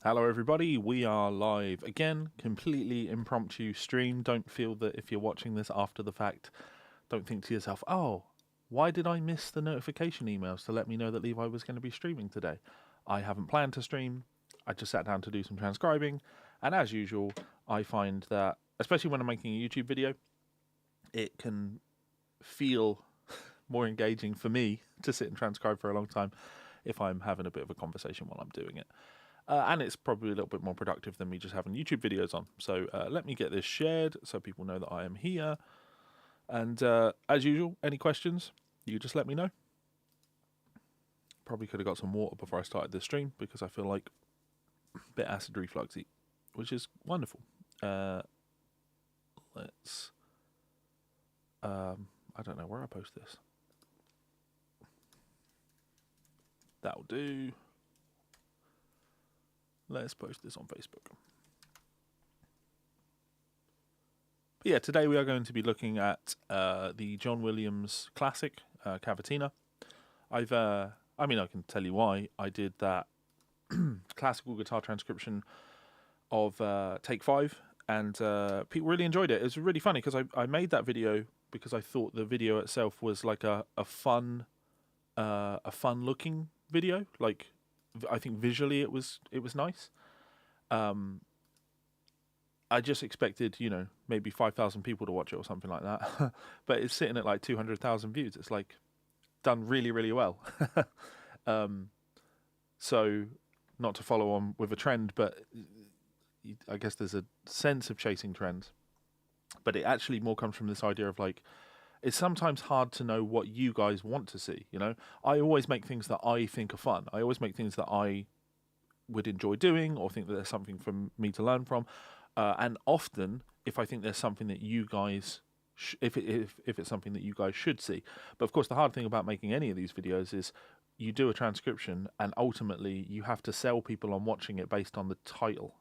Hello everybody, we are live again, completely impromptu stream. Don't feel that if you're watching this after the fact, don't think to yourself, oh, why did I miss the notification emails to let me know that Levi was going to be streaming today? I haven't planned to stream, I just sat down to do some transcribing, and as usual, I find that, especially when I'm making a YouTube video, it can feel more engaging for me to sit and transcribe for a long time if I'm having a bit of a conversation while I'm doing it. And it's probably a little bit more productive than me just having YouTube videos on. So let me get this shared so people know that I am here. And as usual, any questions, you just let me know. Probably could have got some water before I started this stream because I feel like a bit acid refluxy, which is wonderful. Let's... I don't know where I post this. That'll do. Let's post this on Facebook. But yeah, today we are going to be looking at the John Williams classic, Cavatina. I can tell you why. I did that classical guitar transcription of Take 5, and people really enjoyed it. It was really funny because I made that video because I thought the video itself was like a fun looking video. Like, I think visually it was nice. I just expected, maybe 5,000 people to watch it or something like that. But it's sitting at like 200,000 views. It's like done really, really well. So not to follow on with a trend, but I guess there's a sense of chasing trends. But it actually more comes from this idea of like, it's sometimes hard to know what you guys want to see, I always make things that I think are fun. I always make things that I would enjoy doing or think that there's something for me to learn from. And often, if I think there's something that you guys, if it's something that you guys should see. But of course, the hard thing about making any of these videos is you do a transcription and ultimately you have to sell people on watching it based on the title,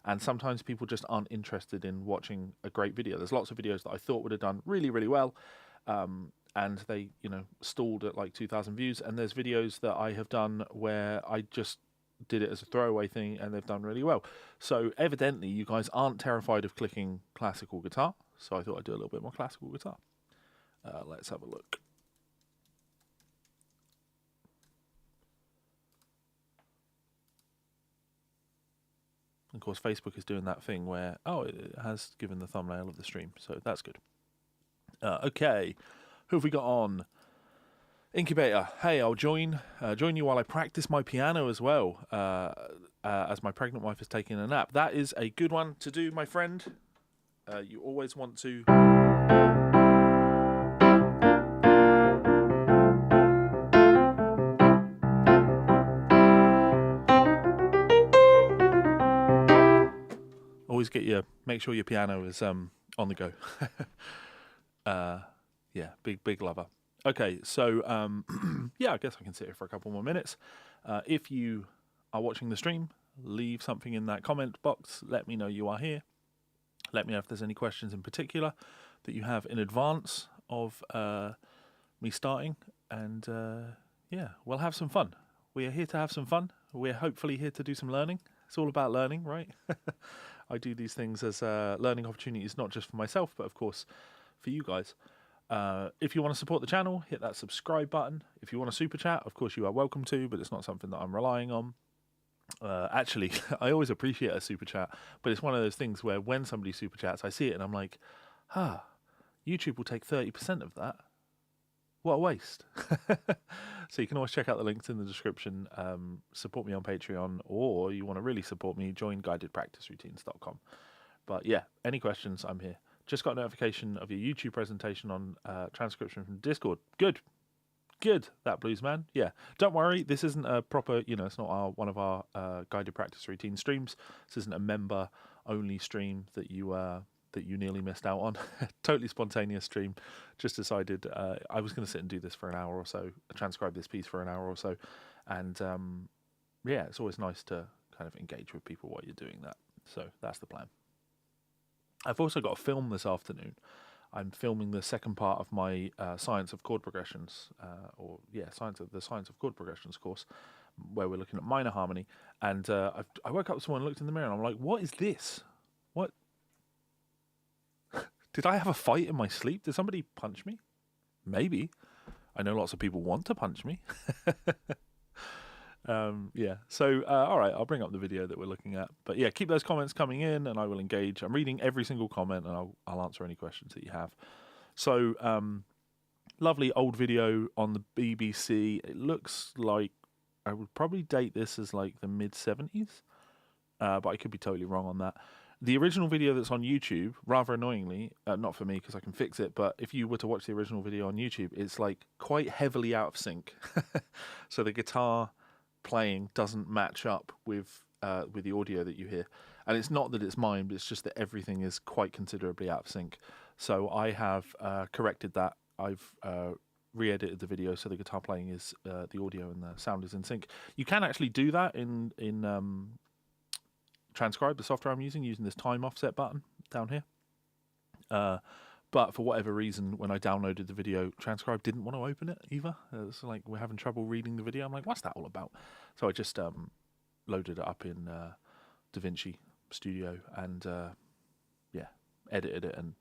And sometimes people just aren't interested in watching a great video. There's lots of videos that I thought would have done really, really well, and they, stalled at like 2,000 views. And there's videos that I have done where I just did it as a throwaway thing and they've done really well. So evidently you guys aren't terrified of clicking classical guitar. So I thought I'd do a little bit more classical guitar. Let's have a look. Of course, Facebook is doing that thing where, it has given the thumbnail of the stream, so that's good. Okay, who have we got on? Incubator, hey, I'll join you while I practice my piano as well, as my pregnant wife is taking a nap. That is a good one to do, my friend. You always want to... Always make sure your piano is on the go. Yeah, big lover. Okay, so yeah, I guess I can sit here for a couple more minutes. If you are watching the stream, leave something in that comment box. Let me know you are here. Let me know if there's any questions in particular that you have in advance of me starting. And yeah, we'll have some fun. We are here to have some fun. We're hopefully here to do some learning. It's all about learning, right? I do these things as learning opportunities, not just for myself, but of course for you guys. If you want to support the channel, hit that subscribe button. If you want a super chat, of course you are welcome to, but it's not something that I'm relying on. Actually, I always appreciate a super chat, but it's one of those things where when somebody super chats, I see it and I'm like, YouTube will take 30% of that. What a waste. So you can always check out the links in the description, support me on Patreon, or you want to really support me, join guidedpracticeroutines.com. But yeah, any questions, I'm here. Just got a notification of your YouTube presentation on transcription from Discord. Good, that blues man. Yeah, don't worry, this isn't a proper, it's not one of our guided practice routine streams. This isn't a member-only stream that you nearly missed out on. Totally spontaneous stream. Just decided I was going to sit and do this for an hour or so, transcribe this piece for an hour or so, and yeah, it's always nice to kind of engage with people while you're doing that. So that's the plan. I've also got a film this afternoon. I'm filming the second part of my Science of Chord Progressions, the Science of Chord Progressions course where we're looking at minor harmony. And I woke up this morning and looked in the mirror and I'm like, what is this? What? Did I have a fight in my sleep? Did somebody punch me? Maybe. I know lots of people want to punch me. Yeah, so all right, I'll bring up the video that we're looking at. But yeah, keep those comments coming in and I will engage. I'm reading every single comment and I'll answer any questions that you have. So lovely old video on the BBC. It looks like, I would probably date this as like the mid-70s, but I could be totally wrong on that. The original video that's on YouTube, rather annoyingly, not for me because I can fix it, but if you were to watch the original video on YouTube, it's like quite heavily out of sync. So the guitar playing doesn't match up with the audio that you hear. And it's not that it's mine, but it's just that everything is quite considerably out of sync. So I have corrected that. I've re-edited the video so the guitar playing is the audio and the sound is in sync. You can actually do that in Transcribe, the software I'm using this time offset button down here. But for whatever reason, when I downloaded the video, Transcribe didn't want to open it either. It's like we're having trouble reading the video. I'm like, what's that all about? So I just loaded it up in DaVinci Studio and yeah, edited it and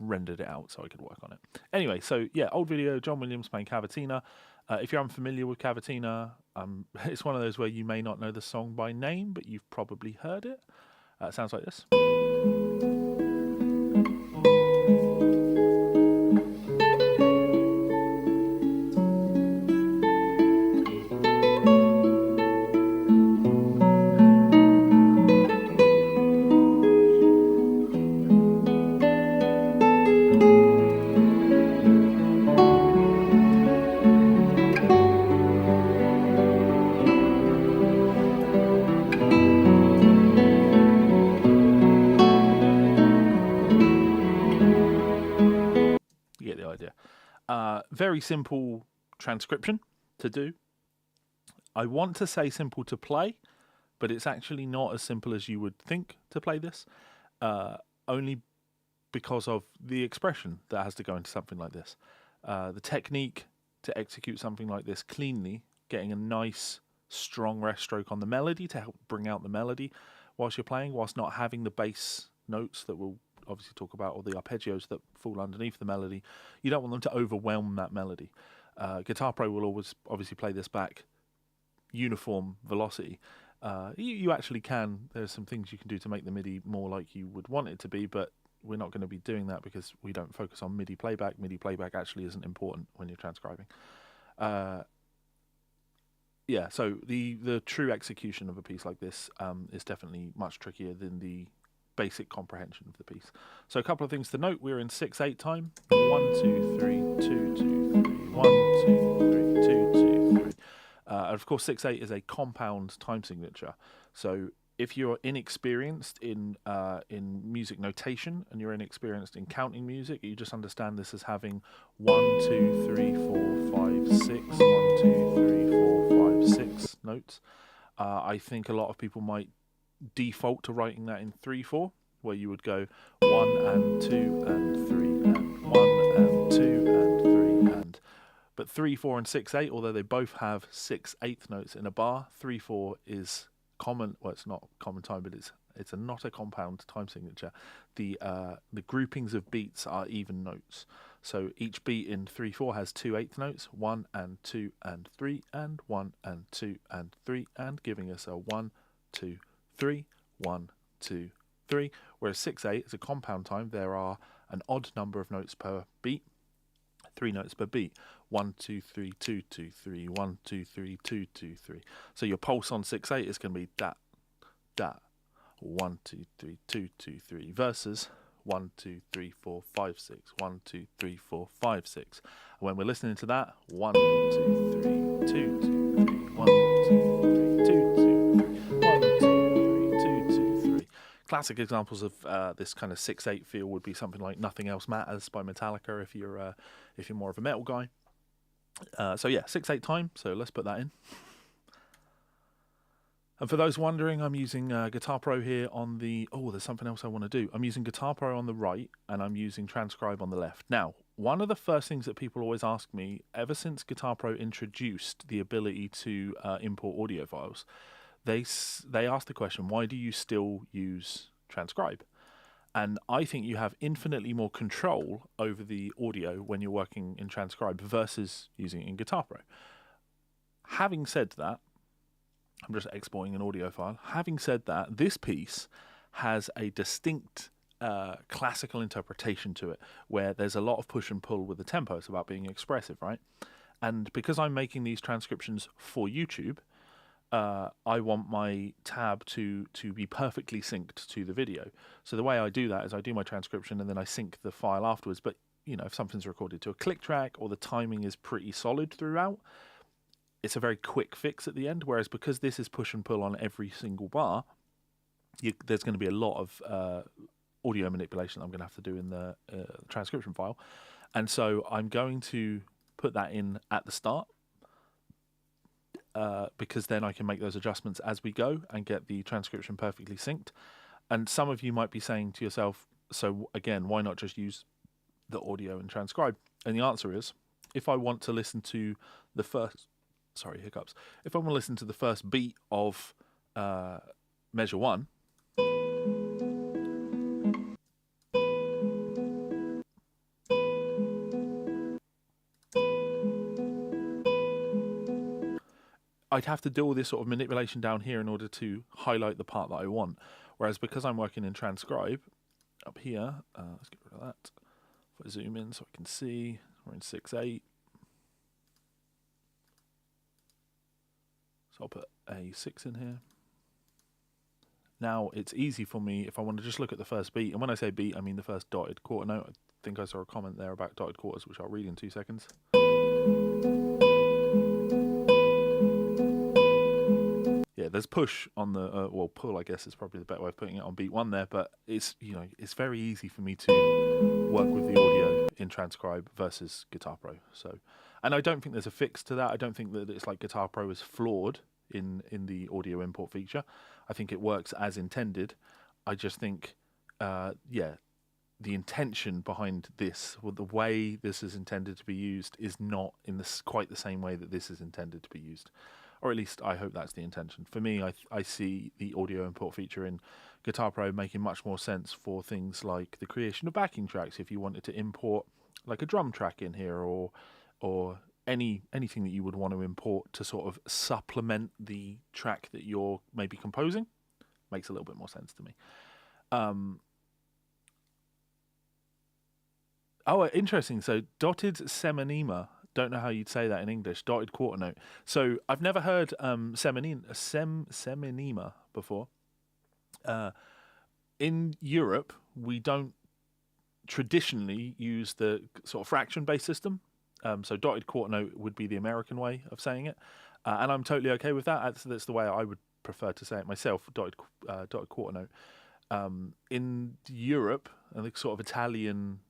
rendered it out so I could work on it. Anyway, so yeah, old video, John Williams playing Cavatina. If you're unfamiliar with Cavatina, it's one of those where you may not know the song by name, but you've probably heard it. It sounds like this. Very simple transcription to do. I want to say simple to play, but it's actually not as simple as you would think to play this, only because of the expression that has to go into something like this. The technique to execute something like this cleanly, getting a nice strong rest stroke on the melody to help bring out the melody whilst you're playing, whilst not having the bass notes that we'll obviously talk about, or the arpeggios that fall underneath the melody. You don't want them to overwhelm that melody. Guitar Pro will always obviously play this back uniform velocity. You actually can. There's some things you can do to make the MIDI more like you would want it to be, but we're not going to be doing that because we don't focus on MIDI playback. MIDI playback actually isn't important when you're transcribing. Yeah, so the true execution of a piece like this is definitely much trickier than the basic comprehension of the piece. So a couple of things to note: we're in 6/8 time. 1 2 3 2 2 3 1 2 3 2 2 3. And of course, 6/8 is a compound time signature. So if you're inexperienced in music notation and you're inexperienced in counting music, you just understand this as having 1 2 3 4 5 6 1 2 3 4 5 6 notes. I think a lot of people might default to writing that in 3/4, where you would go 1 and 2 and 3 and 1 and 2 and 3 and. But 3/4 and 6/8, although they both have 6/8 notes in a bar, 3/4 is common. Well, it's not common time, but it's not a compound time signature. The groupings of beats are even notes. So each beat in 3/4 has 2/8 notes, 1 and 2 and 3 and 1 and 2 and 3 and, giving us a 1 2 3 1 2 3. Whereas 6/8 is a compound time. There are an odd number of notes per beat, 3 notes per beat. 1 2 3 2 2 3 1 2 3 2 2 3. So your pulse on 6/8 is going to be that 1 2 3 2 2 3 versus 1 2 3 4 5 6 1 2 3 4 5 6. And when we're listening to that, 1 2 3 2 2 3 1 2 3 2 2 3 1 2 3 2 2 3. Classic examples of this kind of 6/8 feel would be something like "Nothing Else Matters" by Metallica if you're more of a metal guy. So yeah, 6/8 time. So let's put that in. And for those wondering, I'm using Guitar Pro here on the... Oh, there's something else I want to do. I'm using Guitar Pro on the right, and I'm using Transcribe on the left. Now, one of the first things that people always ask me, ever since Guitar Pro introduced the ability to import audio files, they ask the question, why do you still use Transcribe? And I think you have infinitely more control over the audio when you're working in Transcribe versus using it in Guitar Pro. Having said that, I'm just exporting an audio file. Having said that, this piece has a distinct classical interpretation to it, where there's a lot of push and pull with the tempo. It's about being expressive, right? And because I'm making these transcriptions for YouTube, I want my tab to be perfectly synced to the video. So the way I do that is I do my transcription and then I sync the file afterwards. But you know, if something's recorded to a click track or the timing is pretty solid throughout, it's a very quick fix at the end. Whereas because this is push and pull on every single bar, there's going to be a lot of audio manipulation I'm going to have to do in the transcription file. And so I'm going to put that in at the start, because then I can make those adjustments as we go and get the transcription perfectly synced. And some of you might be saying to yourself, so again, why not just use the audio and transcribe? And the answer is, if I want to listen to the first, sorry, hiccups. If I want to listen to the first beat of measure 1, I'd have to do all this sort of manipulation down here in order to highlight the part that I want. Whereas because I'm working in Transcribe, up here, let's get rid of that. If I zoom in so I can see, we're in 6/8. So I'll put a 6 in here. Now it's easy for me if I want to just look at the first beat. And when I say beat, I mean the first dotted quarter note. I think I saw a comment there about dotted quarters, which I'll read in 2 seconds. Yeah, there's push on the, well, pull, I guess is probably the better way of putting it, on beat 1 there, but it's, you know, it's very easy for me to work with the audio in Transcribe versus Guitar Pro. So, and I don't think there's a fix to that. I don't think that it's like Guitar Pro is flawed in the audio import feature. I think it works as intended. I just think, yeah, the intention behind this, or the way this is intended to be used, is not in quite the same way that this is intended to be used. Or at least I hope that's the intention. For me, I see the audio import feature in Guitar Pro making much more sense for things like the creation of backing tracks. If you wanted to import like a drum track in here, or anything that you would want to import to sort of supplement the track that you're maybe composing, makes a little bit more sense to me. Oh, interesting. So dotted seminema. Don't know how you'd say that in English. Dotted quarter note. So I've never heard seminema before. In Europe, we don't traditionally use the sort of fraction-based system. So dotted quarter note would be the American way of saying it, and I'm totally okay with that. That's the way I would prefer to say it myself. Dotted quarter note. In Europe, and the sort of Italian.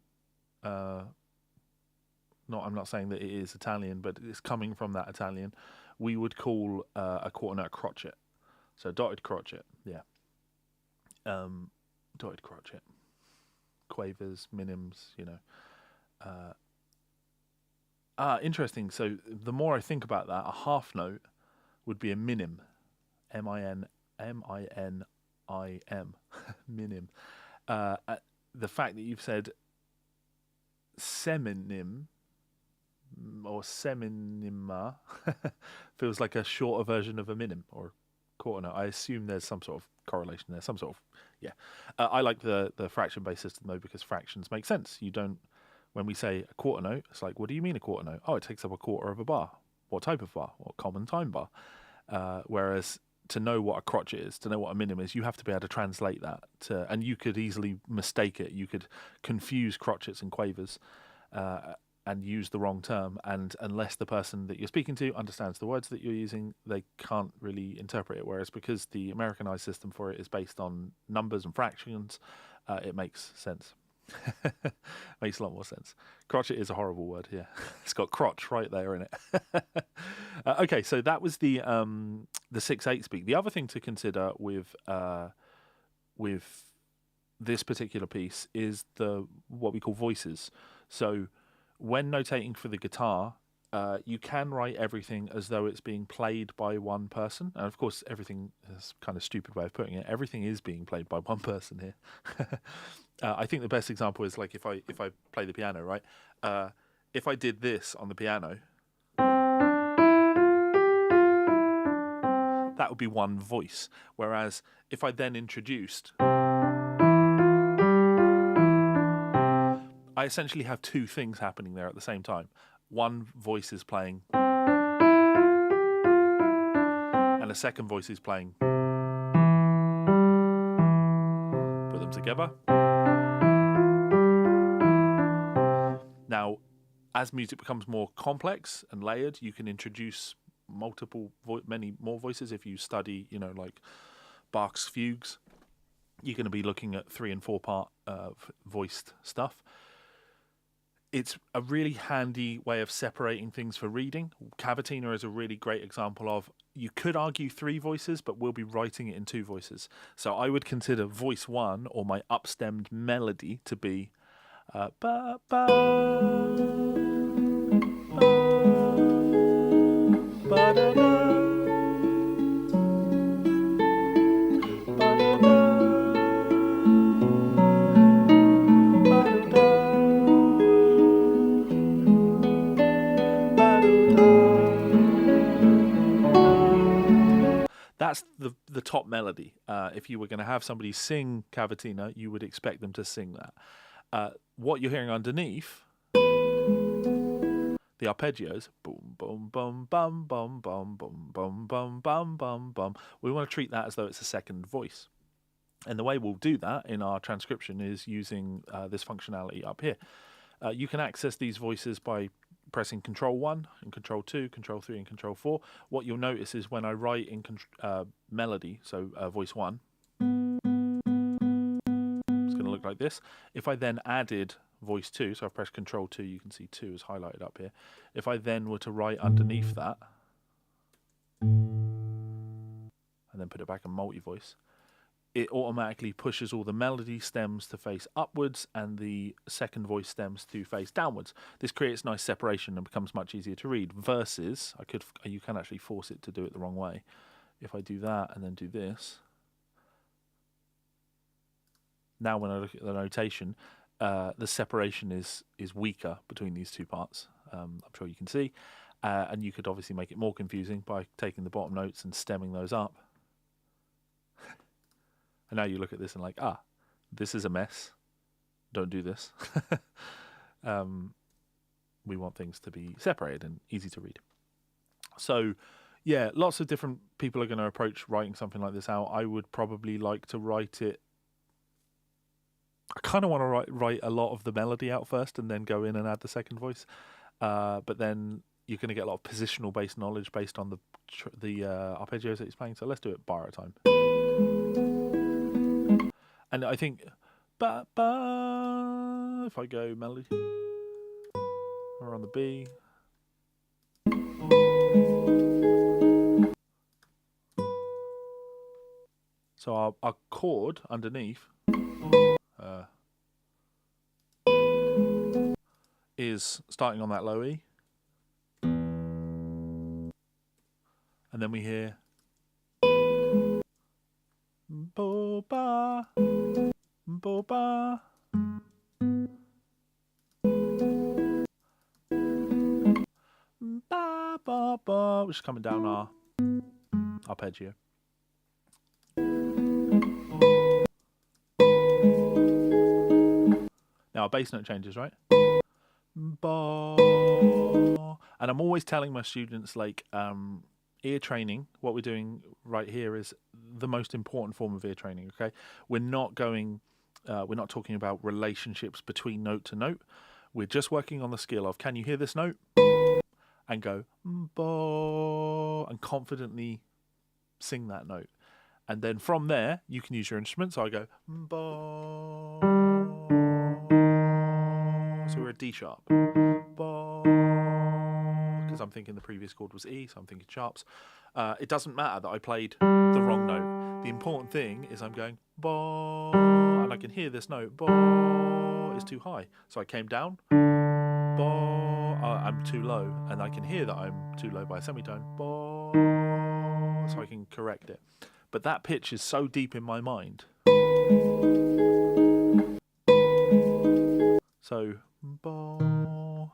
I'm not saying that it is Italian, but it's coming from that Italian. We would call a quarter note a crotchet. So dotted crotchet, yeah. Dotted crotchet. Quavers, minims, you know. Interesting. So the more I think about that, a half note would be a minim. M-I-N-I-M. Minim. The fact that you've said seminim, or seminima, feels like a shorter version of a minim or quarter note. I assume there's some sort of correlation there, some sort of, yeah. I like the fraction-based system though, because fractions make sense. You don't, when we say a quarter note, it's like, what do you mean a quarter note? Oh, it takes up a quarter of a bar. What type of bar? What common time bar? Whereas to know what a crotchet is, to know what a minim is, you have to be able to translate that and you could easily mistake it. You could confuse crotchets and quavers, and use the wrong term, and unless the person that you're speaking to understands the words that you're using, they can't really interpret it. Whereas because the Americanized system for it is based on numbers and fractions, it makes sense. Makes a lot more sense. Crotchet is a horrible word, yeah. It's got crotch right there in it. Okay, so that was the 6/8 speed. The other thing to consider with this particular piece is what we call voices. So when notating for the guitar, you can write everything as though it's being played by one person. And of course, everything is kind of stupid way of putting it. Everything is being played by one person here. I think the best example is like if I play the piano, right? If I did this on the piano, that would be one voice. Whereas if I then introduced, I essentially have two things happening there at the same time. One voice is playing, and a second voice is playing. Put them together. Now, as music becomes more complex and layered, you can introduce many more voices. If you study, like Bach's fugues, you're going to be looking at 3 and 4 part voiced stuff. It's a really handy way of separating things for reading. Cavatina is a really great example of, you could argue 3 voices, but we'll be writing it in 2 voices. So I would consider voice 1, or my upstemmed melody, to be ba ba ba ba da da. That's the top melody. If you were going to have somebody sing cavatina, you would expect them to sing that. What you're hearing underneath, the arpeggios, boom, boom, boom, bum, bum, bum, bum, bum, bum, bum, bum, bum. We want to treat that as though it's a second voice. And the way we'll do that in our transcription is using this functionality up here. You can access these voices by pressing Control 1 and Control 2, Control 3 and Control 4. What you'll notice is when I write in melody, so voice 1, it's going to look like this. If I then added voice 2, so I press Control 2, you can see 2 is highlighted up here. If I then were to write underneath that, and then put it back in multi-voice, it automatically pushes all the melody stems to face upwards and the second voice stems to face downwards. This creates nice separation and becomes much easier to read, versus you can actually force it to do it the wrong way. If I do that and then do this, now when I look at the notation, the separation is weaker between these two parts. I'm sure you can see. And you could obviously make it more confusing by taking the bottom notes and stemming those up. And now you look at this and like, this is a mess. Don't do this. We want things to be separated and easy to read. So, yeah, lots of different people are going to approach writing something like this out. I would probably like to write it. I kind of want to write a lot of the melody out first and then go in and add the second voice. But then you're going to get a lot of positional based knowledge based on the arpeggios that he's playing. So let's do it bar at a time. And I think, if I go melody, or on the B, so our chord underneath is starting on that low E, and then we hear bo ba bo ba, ba ba ba, which is coming down our arpeggio. Now our bass note changes, right? Ba. And I'm always telling my students, like, ear training, what we're doing right here is the most important form of ear training, okay? We're not talking about relationships between note to note. We're just working on the skill of, can you hear this note? And go, ba, and confidently sing that note. And then from there, you can use your instrument. So I go, ba. So we're a D sharp. Ba. Because I'm thinking the previous chord was E, so I'm thinking sharps. It doesn't matter that I played the wrong note. The important thing is I'm going, ba, and I can hear this note, ba, is too high. So I came down, I'm too low, and I can hear that I'm too low by a semitone. So I can correct it. But that pitch is so deep in my mind. So bo, bo,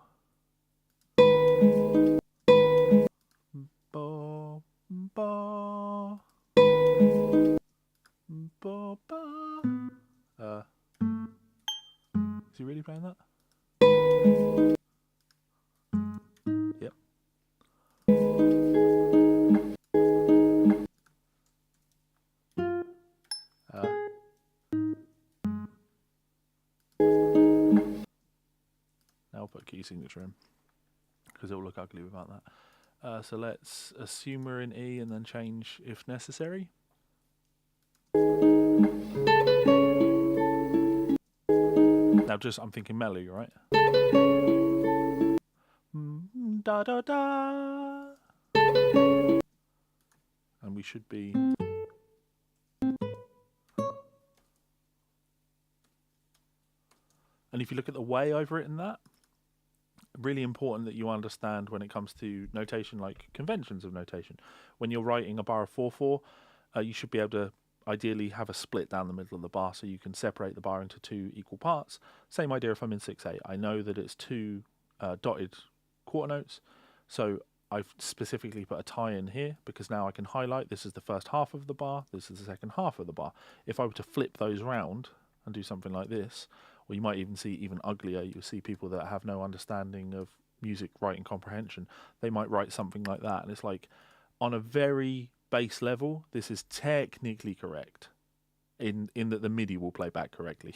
bo, bo, bo. Is he really playing that? Yep. Now I'll put key signature in, because it will look ugly without that. So let's assume we're in E and then change if necessary. Now I'm thinking melody, right? Da da da. And we should be. And if you look at the way I've written that, really important that you understand when it comes to notation, like conventions of notation. When you're writing a bar of 4/4, you should be able to ideally have a split down the middle of the bar so you can separate the bar into two equal parts. Same idea if I'm in 6/8. I know that it's two dotted quarter notes, so I've specifically put a tie in here because now I can highlight this is the first half of the bar, this is the second half of the bar. If I were to flip those round and do something like this, or you might even see even uglier, you'll see people that have no understanding of music writing comprehension, they might write something like that, and it's like, on a very base level, this is technically correct in that the MIDI will play back correctly.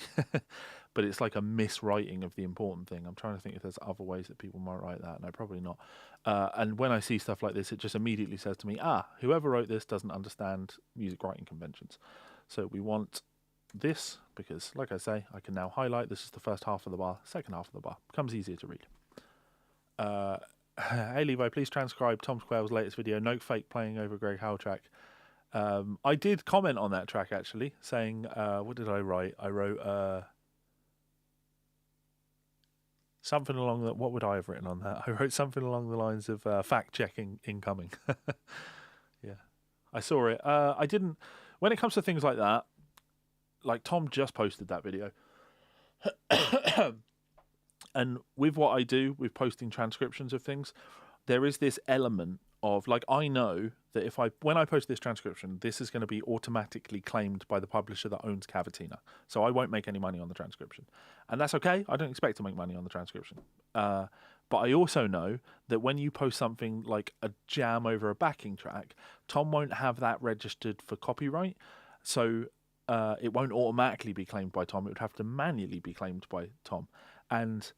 But it's like a miswriting of the important thing. I'm trying to think if there's other ways that people might write that. No, probably not. And when I see stuff like this, it just immediately says to me, whoever wrote this doesn't understand music writing conventions. So we want this, because like I say, I can now highlight this is the first half of the bar, second half of the bar. Becomes easier to read. Hey Levi, please transcribe Tom Quayle's latest video, Note Fake playing over Greg Howell track. I did comment on that track actually, saying, what did I write? I wrote something along that. What would I have written on that? I wrote something along the lines of fact checking incoming. Yeah, I saw it. I didn't. When it comes to things like that, like Tom just posted that video. And with what I do with posting transcriptions of things, there is this element of, like, I know that when I post this transcription, this is going to be automatically claimed by the publisher that owns Cavatina. So I won't make any money on the transcription. And that's okay. I don't expect to make money on the transcription. But I also know that when you post something like a jam over a backing track, Tom won't have that registered for copyright. So it won't automatically be claimed by Tom. It would have to manually be claimed by Tom. And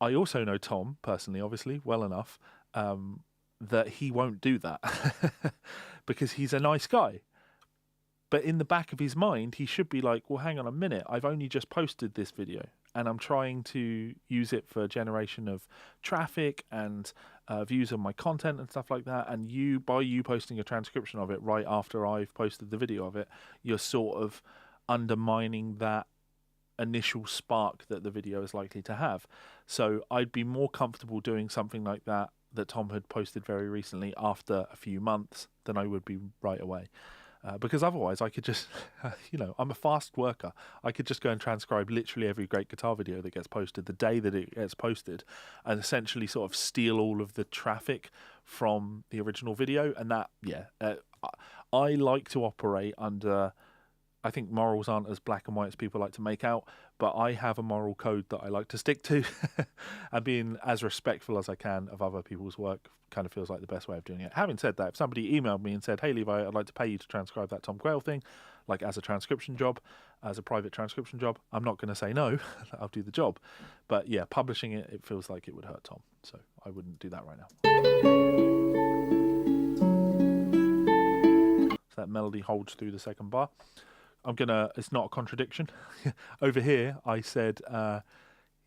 I also know Tom personally, obviously, well enough, that he won't do that because he's a nice guy. But in the back of his mind, he should be like, well, hang on a minute. I've only just posted this video and I'm trying to use it for generation of traffic and views of my content and stuff like that. And by you posting a transcription of it right after I've posted the video of it, you're sort of undermining that initial spark that the video is likely to have. So I'd be more comfortable doing something like that Tom had posted very recently after a few months than I would be right away. Because otherwise I could just, I'm a fast worker. I could just go and transcribe literally every great guitar video that gets posted the day that it gets posted and essentially sort of steal all of the traffic from the original video. And that, I like to operate under, I think morals aren't as black and white as people like to make out, but I have a moral code that I like to stick to, and being as respectful as I can of other people's work kind of feels like the best way of doing it. Having said that, if somebody emailed me and said, hey Levi, I'd like to pay you to transcribe that Tom Quayle thing, like as a transcription job, as a private transcription job, I'm not going to say no. I'll do the job. But yeah, publishing it feels like it would hurt Tom, so I wouldn't do that right now. So that melody holds through the second bar. It's not a contradiction. Over here, I said,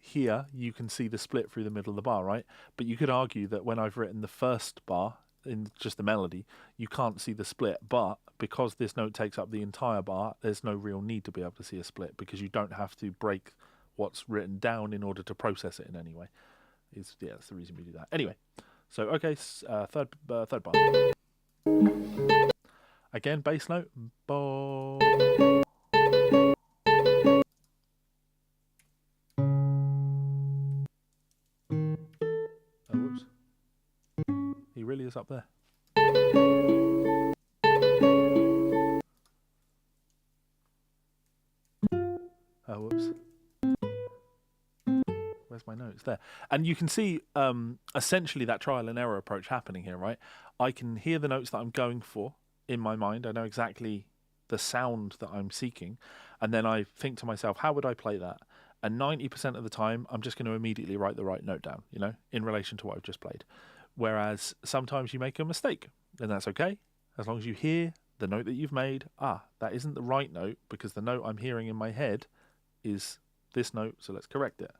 here you can see the split through the middle of the bar, right? But you could argue that when I've written the first bar, in just the melody, you can't see the split. But because this note takes up the entire bar, there's no real need to be able to see a split because you don't have to break what's written down in order to process it in any way. Yeah, that's the reason we do that. Anyway, so okay, third bar. Again, bass note. Bo. Oh, whoops. He really is up there. Oh, whoops. Where's my notes? There. And you can see essentially that trial and error approach happening here, right? I can hear the notes that I'm going for in my mind. I know exactly the sound that I'm seeking. And then I think to myself, how would I play that? And 90% of the time, I'm just going to immediately write the right note down, you know, in relation to what I've just played. Whereas sometimes you make a mistake, and that's okay. As long as you hear the note that you've made, that isn't the right note because the note I'm hearing in my head is this note, so let's correct it.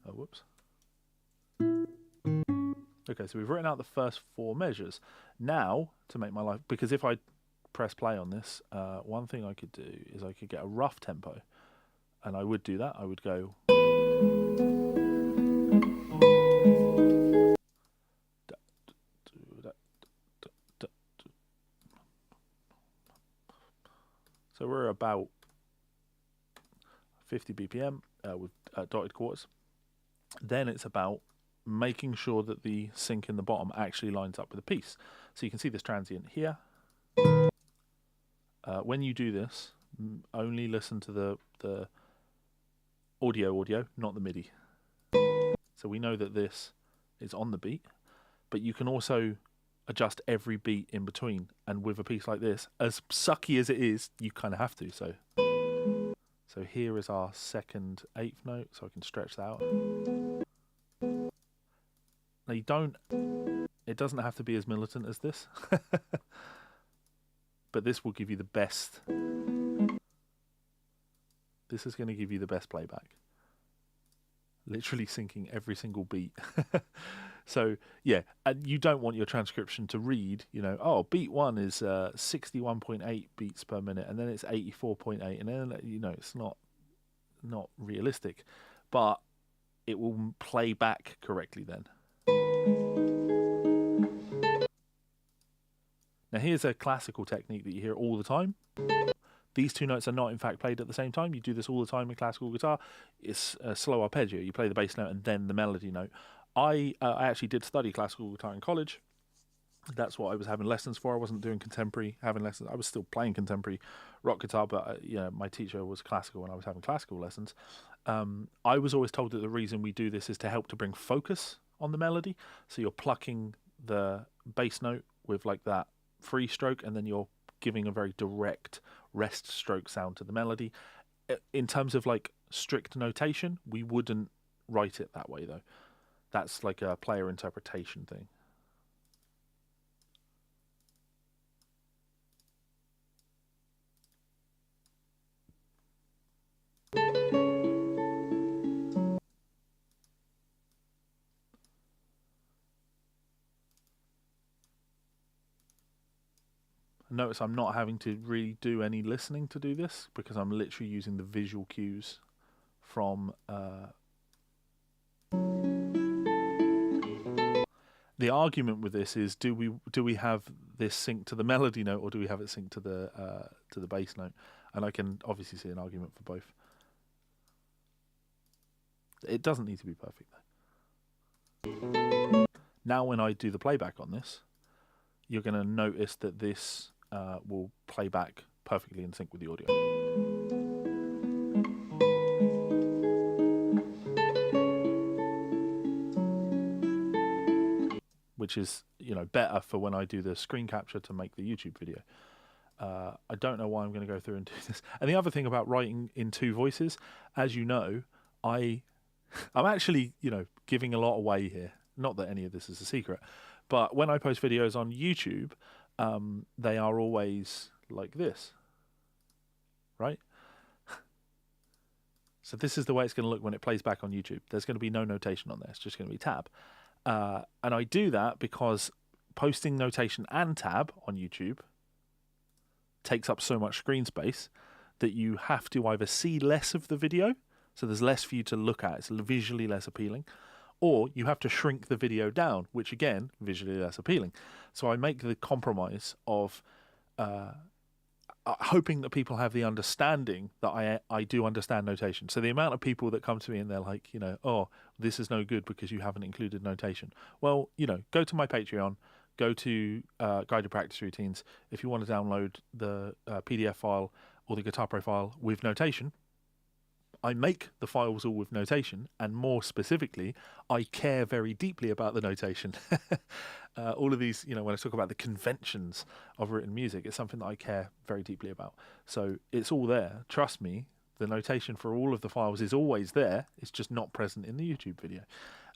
Oh, whoops. Okay, so we've written out the first 4 measures. Now, to make my life, because if I press play on this, one thing I could do is I could get a rough tempo, and I would do that. I would go. So we're about 50 BPM with dotted quarters. Then it's about making sure that the sync in the bottom actually lines up with the piece. So you can see this transient here. When you do this, only listen to the audio, not the MIDI. So we know that this is on the beat, but you can also adjust every beat in between. And with a piece like this, as sucky as it is, you kind of have to. So here is our second 8th note, so I can stretch that out. Now it doesn't have to be as militant as this, but this will give you the best. This is going to give you the best playback. Literally syncing every single beat. So yeah, and you don't want your transcription to read, you know, oh, beat 1 is 61.8 beats per minute, and then it's 84.8, and then, you know, it's not realistic, but it will play back correctly then. Now here's a classical technique that you hear all the time. These 2 notes are not in fact played at the same time. You do this all the time in classical guitar. It's a slow arpeggio. You play the bass note and then the melody note. I actually did study classical guitar in college. That's what I was having lessons for. I wasn't doing contemporary having lessons. I was still playing contemporary rock guitar, but you know, my teacher was classical and I was having classical lessons. I was always told that the reason we do this is to help to bring focus on the melody. So you're plucking the bass note with like that free stroke, and then you're giving a very direct rest stroke sound to the melody. In terms of like strict notation, we wouldn't write it that way though. That's like a player interpretation thing. Notice I'm not having to really do any listening to do this because I'm literally using the visual cues from the argument with this is, do we have this sync to the melody note or do we have it synced to the bass note? And I can obviously see an argument for both. It doesn't need to be perfect though. Now when I do the playback on this, you're going to notice that this will play back perfectly in sync with the audio. Which is, you know, better for when I do the screen capture to make the YouTube video. I don't know why I'm going to go through and do this. And the other thing about writing in 2 voices, as you know, I'm actually, you know, giving a lot away here. Not that any of this is a secret, but when I post videos on YouTube, they are always like this, right? So this is the way it's going to look when it plays back on YouTube. There's going to be no notation on there. It's just going to be tab. And I do that because posting notation and tab on YouTube takes up so much screen space that you have to either see less of the video, so there's less for you to look at, it's visually less appealing, or you have to shrink the video down, which again, visually less appealing. So I make the compromise of hoping that people have the understanding that I do understand notation. So the amount of people that come to me and they're like, you know, oh, this is no good because you haven't included notation. Well, you know, go to my Patreon, go to Guided Practice Routines. If you want to download the PDF file or the Guitar Pro file with notation, I make the files all with notation, and more specifically, I care very deeply about the notation. All of these, you know, when I talk about the conventions of written music, it's something that I care very deeply about. So it's all there. Trust me, the notation for all of the files is always there. It's just not present in the YouTube video.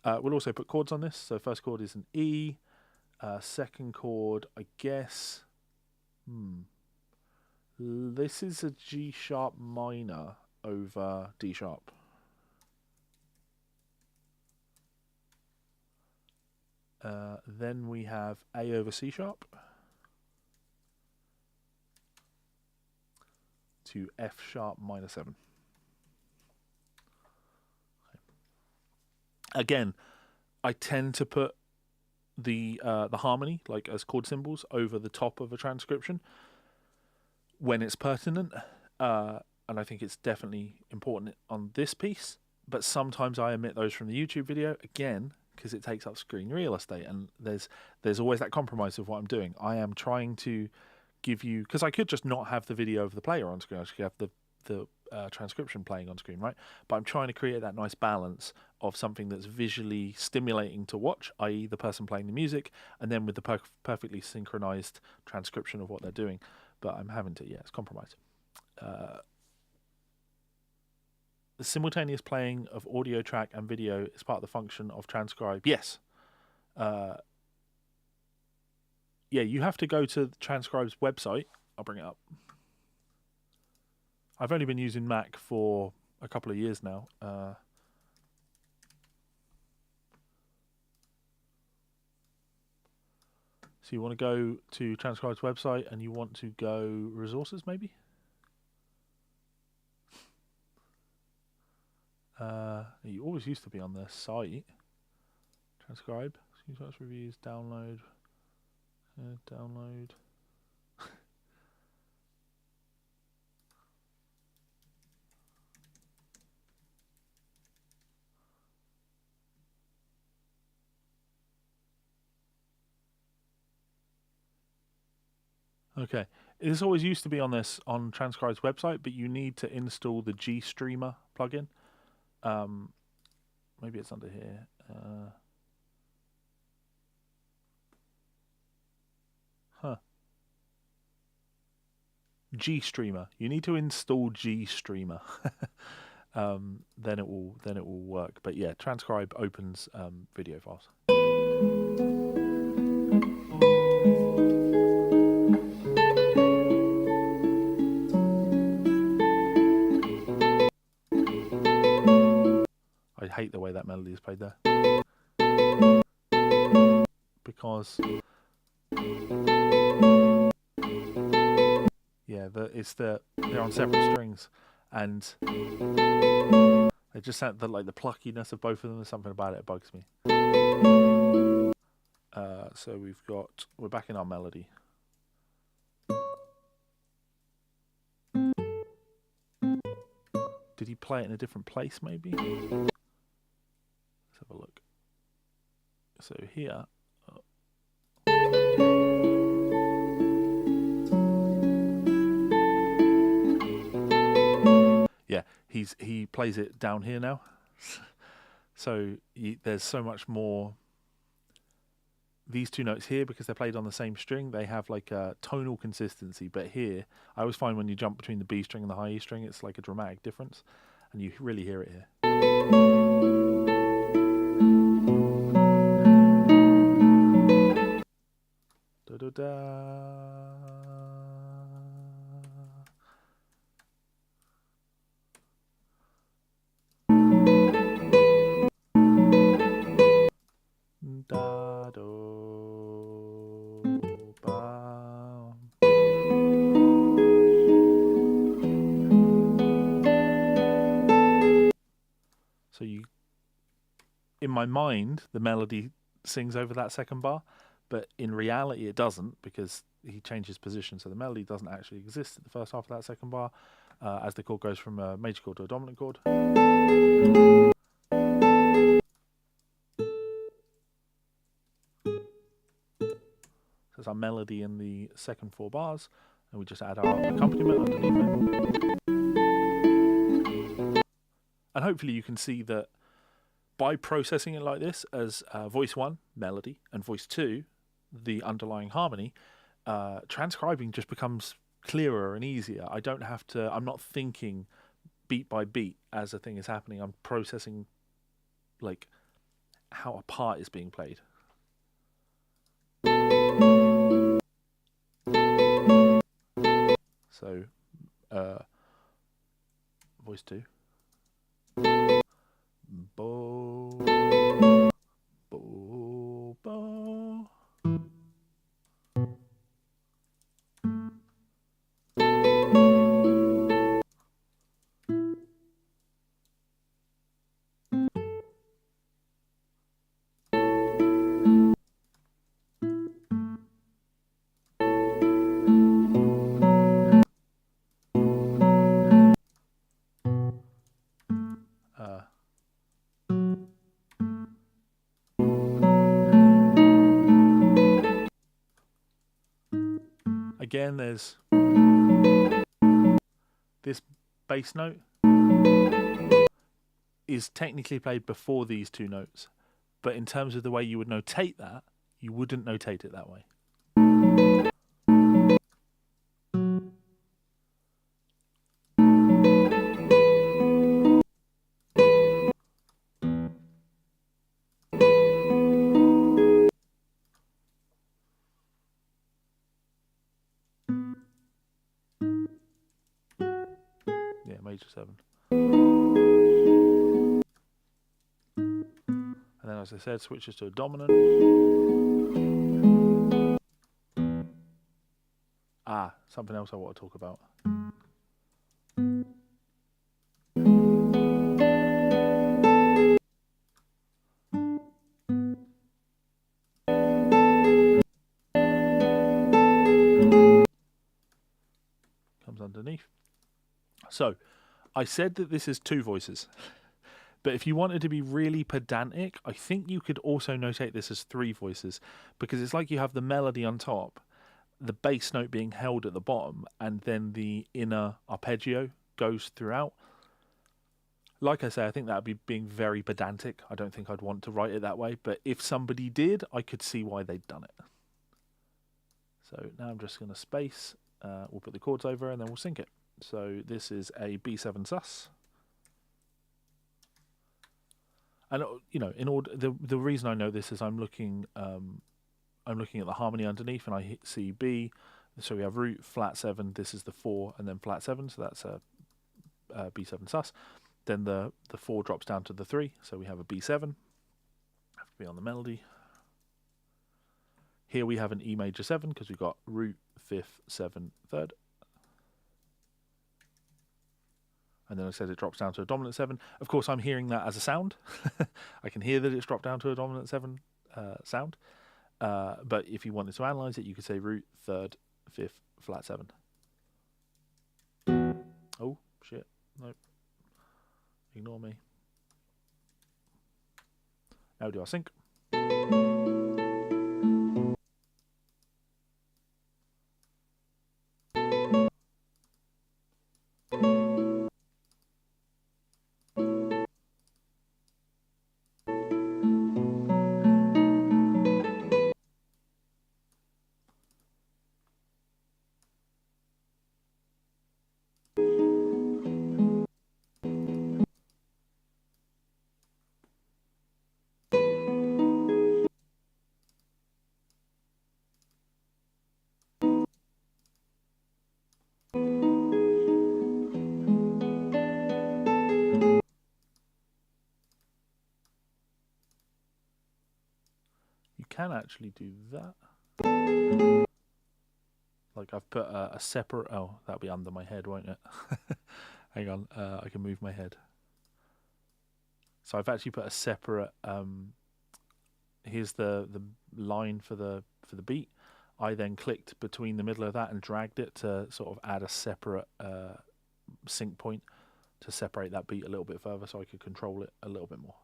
We'll also put chords on this. So first chord is an E. Second chord, I guess. This is a G sharp minor over D sharp. Then we have A over C sharp to F sharp minor 7. Again, I tend to put the harmony, like as chord symbols, over the top of a transcription when it's pertinent, and I think it's definitely important on this piece, but sometimes I omit those from the YouTube video, again, because it takes up screen real estate, and there's always that compromise of what I'm doing. I am trying to give you, because I could just not have the video of the player on screen, I could have the transcription playing on screen, right? But I'm trying to create that nice balance of something that's visually stimulating to watch, i.e. the person playing the music, and then with the perfectly synchronized transcription of what they're doing. But I'm having to, it's compromise. The simultaneous playing of audio track and video is part of the function of Transcribe. Yes. Yeah, you have to go to Transcribe's website. I'll bring it up. I've only been using Mac for a couple of years now. So you want to go to Transcribe's website and you want to go resources, maybe? You always used to be on their site. Transcribe, screenshots, reviews, download. Download. Okay, this always used to be on Transcribe's website, but you need to install the GStreamer plugin. Maybe it's under here. GStreamer. You need to install GStreamer. Then it will work. But yeah, Transcribe opens video files. I hate the way that melody is played there. Because yeah, they're on separate strings, and they just sound like the pluckiness of both of them. There's something about it bugs me. So we're back in our melody. Did he play it in a different place, maybe? Let's have a look. So here. Yeah, he plays it down here now. So there's so much more. These two notes here, because they're played on the same string, they have like a tonal consistency. But here, I always find when you jump between the B string and the high E string, it's like a dramatic difference, and you really hear it here. Da da da. Da do. So you, in my mind, the melody sings over that second bar, but in reality it doesn't, because he changes position, so the melody doesn't actually exist at the first half of that second bar, as the chord goes from a major chord to a dominant chord. So it's our melody in the second 4 bars, and we just add our accompaniment underneath it. And hopefully you can see that by processing it like this as voice 1, melody, and voice 2, the underlying harmony, transcribing just becomes clearer and easier. I don't have to, I'm not thinking beat by beat as a thing is happening. I'm processing like how a part is being played. So voice 2. Bo, bo, bo. Again, there's this bass note is technically played before these 2 notes, but in terms of the way you would notate that, you wouldn't notate it that way. Yeah, major 7. And then, as I said, switches to a dominant. Something else I want to talk about. Comes underneath. So, I said that this is 2 voices. But if you wanted to be really pedantic, I think you could also notate this as 3 voices, because it's like you have the melody on top, the bass note being held at the bottom, and then the inner arpeggio goes throughout. Like I say, I think that would be being very pedantic. I don't think I'd want to write it that way, but if somebody did, I could see why they'd done it. So now I'm just going to space, we'll put the chords over, and then we'll sync it. So this is a B7 sus. And you know, in order, the reason I know this is I'm looking at the harmony underneath, and I see B. So we have root, flat 7. This is the 4, and then flat 7. So that's a B7 sus. Then the 4 drops down to the 3. So we have a B7. Have to be on the melody. Here we have an E major 7 because we've got root, 5th, 7, 3rd. And then I said it drops down to a dominant 7. Of course, I'm hearing that as a sound. I can hear that it's dropped down to a dominant 7 sound. But if you wanted to analyze it, you could say root, 3rd, 5th, flat 7. Oh, shit. Nope. Ignore me. Now do our sync. Can actually do that. Like I've put a separate, oh, that'll be under my head, won't it? Hang on, I can move my head. So I've actually put a separate. Here's the line for the beat. I then clicked between the middle of that and dragged it to sort of add a separate sync point to separate that beat a little bit further, so I could control it a little bit more.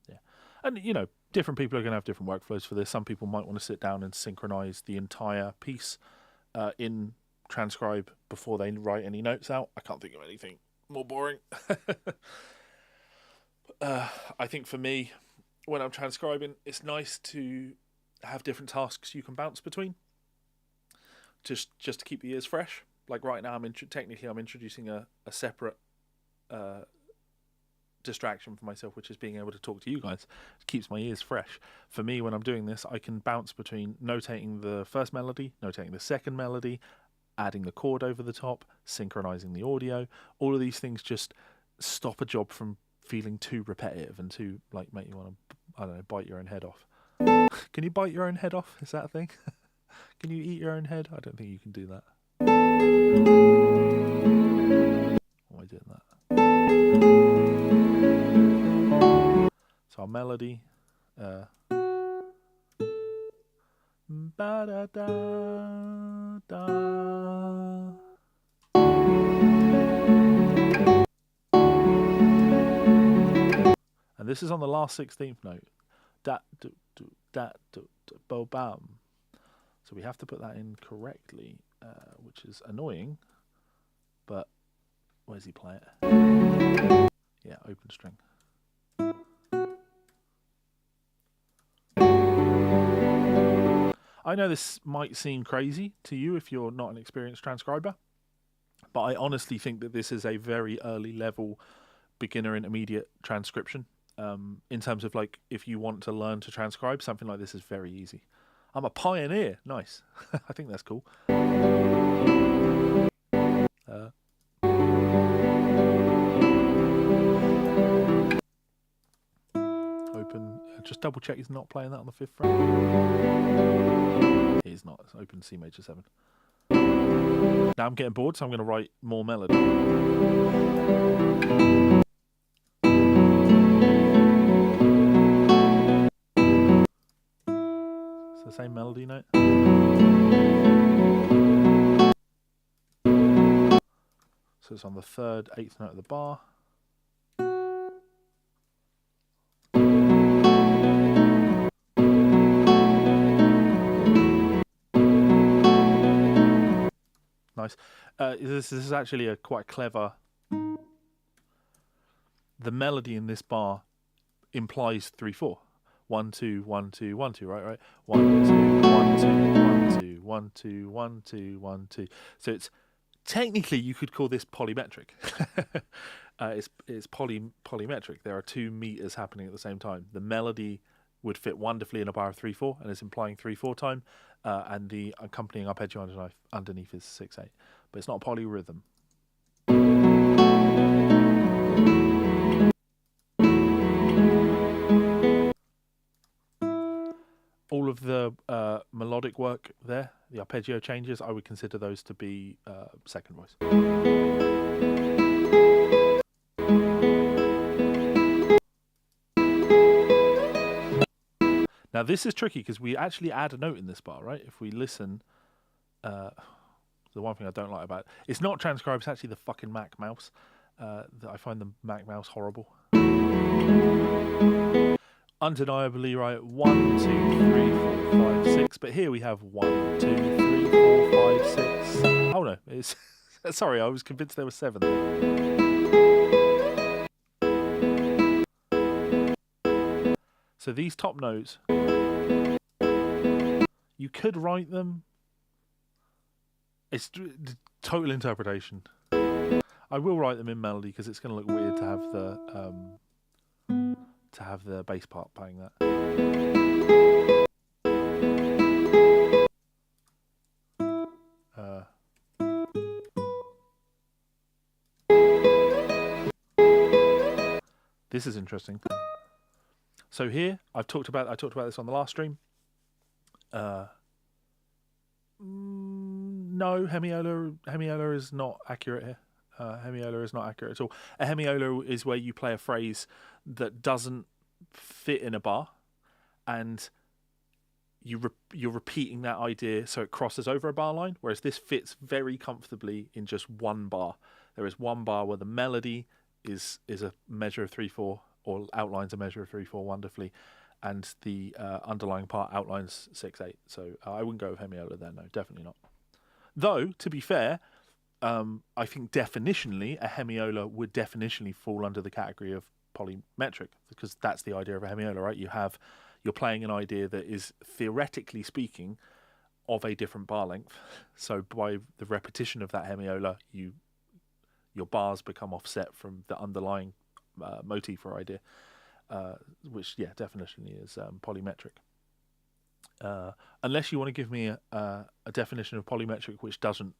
Yeah, and you know, different people are going to have different workflows for this. Some people might want to sit down and synchronize the entire piece in Transcribe before they write any notes out. I can't think of anything more boring. I think for me, when I'm transcribing, it's nice to have different tasks you can bounce between, just to keep the ears fresh. Like right now, technically I'm introducing a separate distraction for myself, which is being able to talk to you guys. It keeps my ears fresh. For me, when I'm doing this, I can bounce between notating the first melody, notating the second melody, adding the chord over the top, synchronizing the audio. All of these things just stop a job from feeling too repetitive and too, like, make you want to, I don't know, bite your own head off. Can you bite your own head off? Is that a thing? Can you eat your own head? I don't think you can do that. Why am I doing that? So our melody, ba-da-da-da. And this is on the last 16th note. Dat, do, do, dat, do, do, bo, bam. So we have to put that in correctly, which is annoying. But where's he play it? Yeah, open string. I know this might seem crazy to you if you're not an experienced transcriber, but I honestly think that this is a very early level beginner intermediate transcription. In terms of, like, if you want to learn to transcribe, something like this is very easy. I'm a pioneer. Nice. I think that's cool. Open. Just double check he's not playing that on the 5th fret. He's not. It's open C major 7. Now I'm getting bored, so I'm going to write more melody. It's the same melody note. So it's on the 3rd, 8th note of the bar. Nice. This is actually a quite clever. The melody in this bar implies 3/4. 1 2 1 2 1 2. Right. 1 2 1 2 1 2 1 2 1 2 1 2. So it's technically, you could call this polymetric. It's polymetric. There are 2 meters happening at the same time. The melody would fit wonderfully in a bar of 3/4, and it's implying 3/4 time, and the accompanying arpeggio underneath is 6/8. But it's not a polyrhythm. All of the melodic work there, the arpeggio changes, I would consider those to be second voice. Now this is tricky because we actually add a note in this bar, right? If we listen, the one thing I don't like about it, it's not Transcribe, it's actually the fucking Mac mouse. I find the Mac mouse horrible. Undeniably, right, 1 2 3 4 5 6, but here we have 1 2 3 4 5 6. Oh no, it's sorry, I was convinced there were 7 there. So these top notes, you could write them. It's total interpretation. I will write them in melody because it's going to look weird to have the bass part playing that. This is interesting. So here, I talked about this on the last stream. No, hemiola is not accurate here. Hemiola is not accurate at all. A hemiola is where you play a phrase that doesn't fit in a bar, and you're repeating that idea so it crosses over a bar line, whereas this fits very comfortably in just one bar. There is one bar where the melody is a measure of 3/4, or outlines a measure of 3/4 wonderfully, and the underlying part outlines 6/8. So I wouldn't go with hemiola there, no, definitely not. Though, to be fair, I think definitionally, a hemiola would definitionally fall under the category of polymetric, because that's the idea of a hemiola, right? You're playing an idea that is, theoretically speaking, of a different bar length. So by the repetition of that hemiola, your bars become offset from the underlying motif or idea, which, yeah, definitionally is polymetric. Unless you want to give me a definition of polymetric which doesn't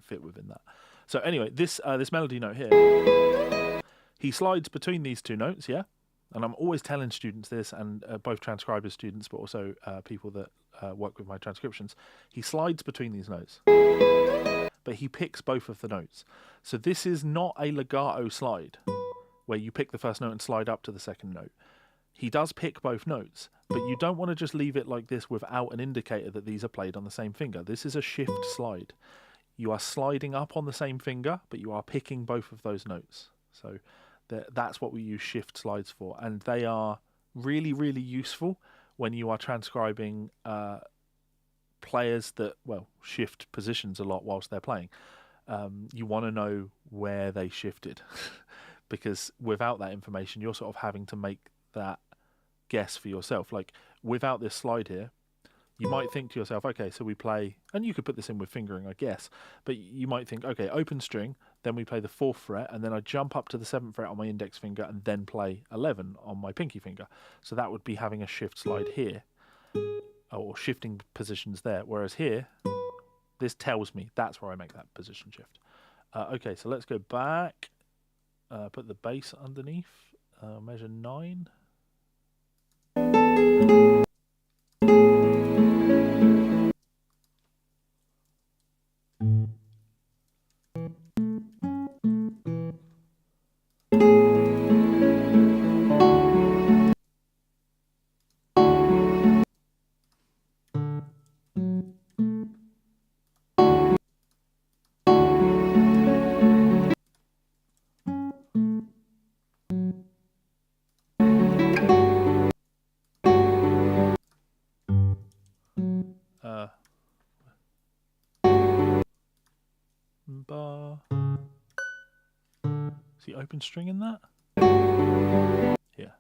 fit within that. So anyway, this melody note here, he slides between these two notes, yeah? And I'm always telling students this, and both transcriber students, but also people that work with my transcriptions, he slides between these notes, but he picks both of the notes. So this is not a legato slide, where you pick the first note and slide up to the second note. He does pick both notes, but you don't want to just leave it like this without an indicator that these are played on the same finger. This is a shift slide. You are sliding up on the same finger, but you are picking both of those notes. So that's what we use shift slides for, and they are really, really useful when you are transcribing players that, well, shift positions a lot whilst they're playing. You want to know where they shifted, because without that information, you're sort of having to make that guess for yourself. Like, without this slide here, you might think to yourself, okay, so we play, and you could put this in with fingering, I guess, but you might think, okay, open string, then we play the 4th fret, and then I jump up to the 7th fret on my index finger, and then play 11 on my pinky finger. So that would be having a shift slide here, or shifting positions there. Whereas here, this tells me that's where I make that position shift. Okay, so let's go back, put the bass underneath, measure 9. Bar. See open string in that? Yeah.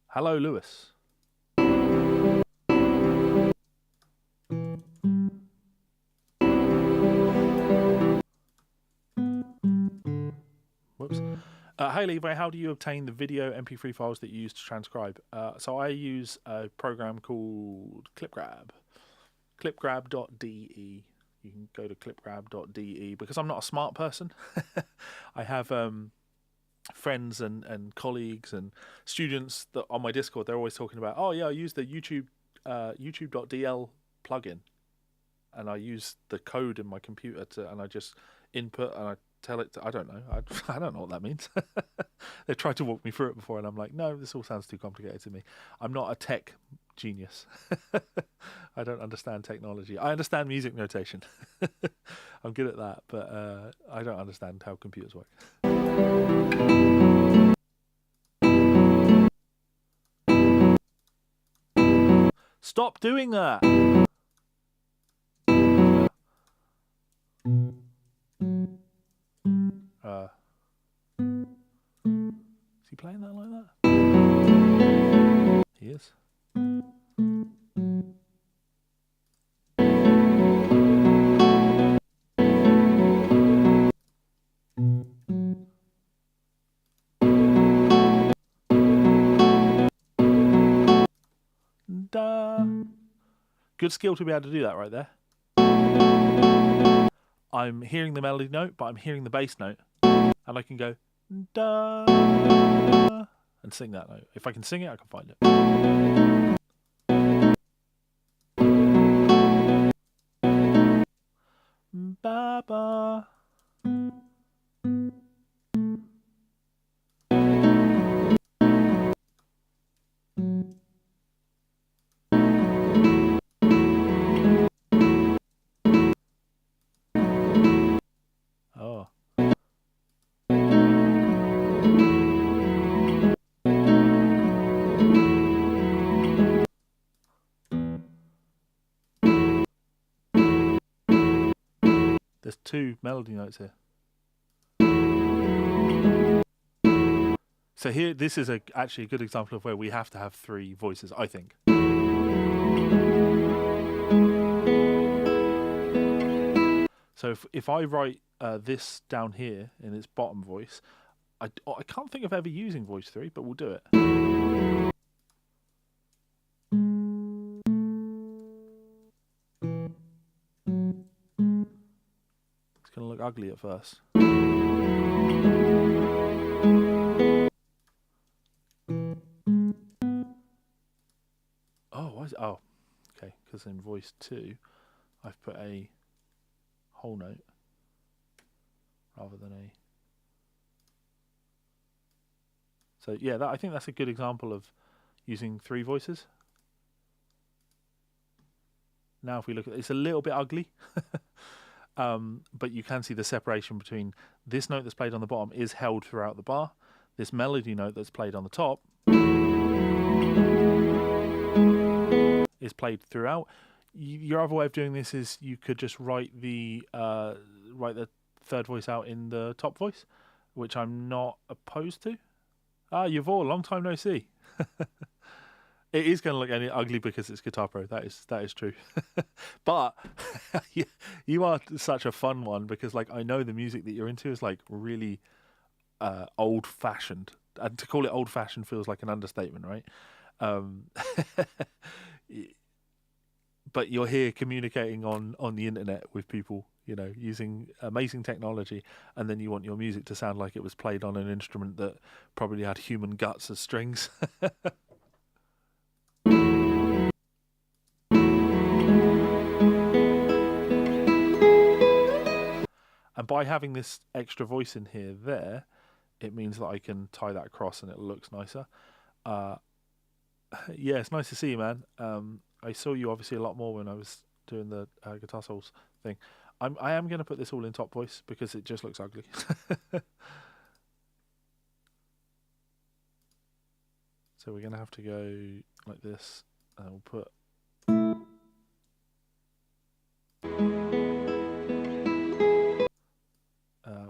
Hello, Lewis. Whoops. Hey Levi, how do you obtain the video MP3 files that you use to transcribe? So I use a program called ClipGrab. Clipgrab.de. You can go to clipgrab.de. Because I'm not a smart person, I have friends and colleagues and students that on my Discord, they're always talking about, oh yeah, I use the YouTube.dl plugin, and I use the code in my computer and I just input and I tell it to, I don't know what that means. They've tried to walk me through it before, and I'm like, no, this all sounds too complicated to me. I'm not a tech genius. I don't understand technology. I understand music notation. I'm good at that, but I don't understand how computers work. Stop doing that. Is he playing that like that? He is. Good skill to be able to do that right there. I'm hearing the melody note, but I'm hearing the bass note, and I can go da and sing that note. If I can sing it, I can find it. Ba ba. Oh. There's 2 melody notes here. So here, this is actually a good example of where we have to have 3 voices, I think. So if I write this down here in its bottom voice, I can't think of ever using voice 3, but we'll do it. It's going to look ugly at first. Oh, why is it? Oh, okay, because in voice 2, I've put a whole note rather than a... So yeah, I think that's a good example of using 3 voices. Now if we look at it, it's a little bit ugly, but you can see the separation between this note that's played on the bottom is held throughout the bar. This melody note that's played on the top is played throughout. Your other way of doing this is you could just write the 3rd voice out in the top voice, which I'm not opposed to. Ah, Yvonne, long time no see. It is going to look ugly because it's Guitar Pro. That is true. But you are such a fun one because, like, I know the music that you're into is like really old-fashioned, and to call it old-fashioned feels like an understatement, right? But you're here communicating on the internet with people, you know, using amazing technology, and then you want your music to sound like it was played on an instrument that probably had human guts as strings. And by having this extra voice in here there, it means that I can tie that across and it looks nicer. Yeah, it's nice to see you, man. I saw you obviously a lot more when I was doing the Guitar Souls thing. I am going to put this all in top voice because it just looks ugly. So we're going to have to go like this, and we'll put...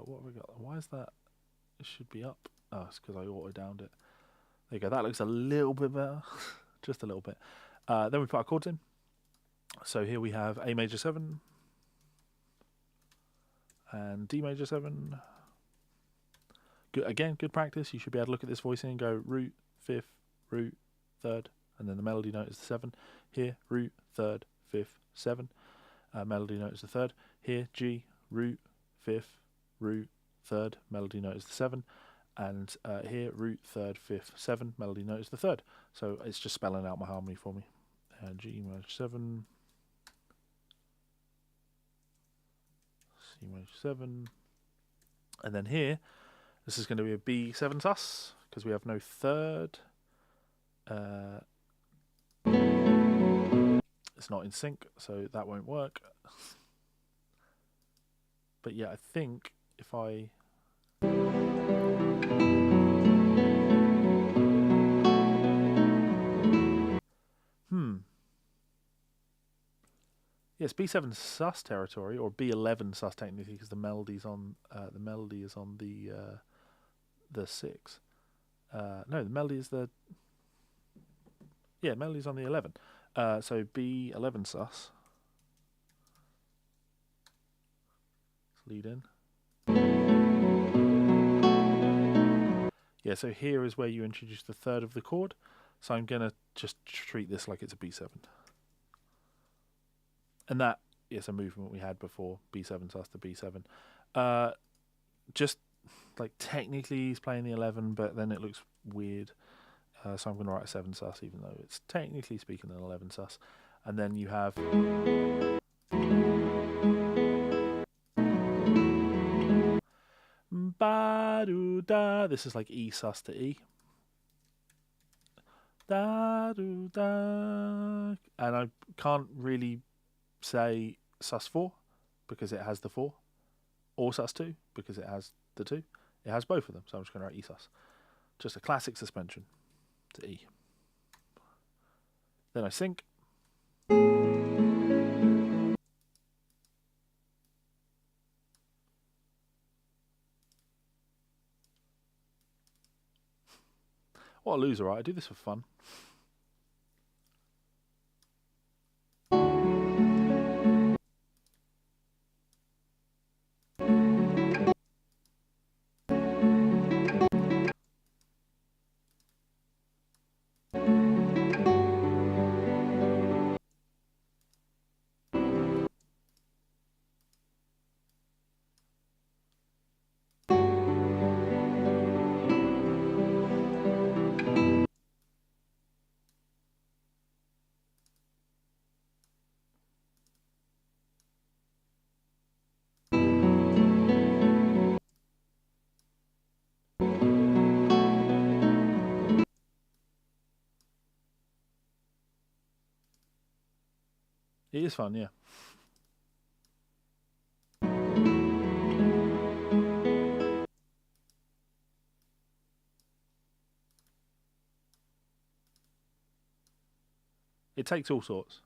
what have we got? Why is that? It should be up. Oh, it's because I auto-downed it. There you go. That looks a little bit better. Just a little bit. Then we put our chords in. So here we have A major 7 and D major 7. Good, again, good practice. You should be able to look at this voicing and go root, 5th, root, 3rd, and then the melody note is the 7. Here, root, 3rd, 5th, 7. Melody note is the 3rd. Here, G, root, 5th, root, 3rd, melody note is the 7. And here, root, 3rd, 5th, 7, melody note is the 3rd. So it's just spelling out my harmony for me. G major 7, C major 7, and then here, this is going to be a B7 sus, because we have no 3rd. It's not in sync, so that won't work. But yeah, I think if I... Yes, B7 sus territory, or B11 sus technically, because the melody's on the melody is on the 6. No, the melody is the... Yeah, melody's on the 11. So B11 sus. Let's lead in. Yeah, so here is where you introduce the 3rd of the chord. So I'm going to just treat this like it's a B7. And that it's a movement we had before, B7 sus to B7. Just like technically he's playing the 11, but then it looks weird. So I'm going to write a 7 sus, even though it's technically speaking an 11 sus. And then you have ba-do-da. This is like E sus to E. Da-do-da. And I can't really say sus 4 because it has the 4, or sus 2 because it has the 2. It has both of them, so I'm just going to write E sus. Just a classic suspension to E. Then I sync. What a loser, right? I do this for fun. It is fun, yeah. It takes all sorts.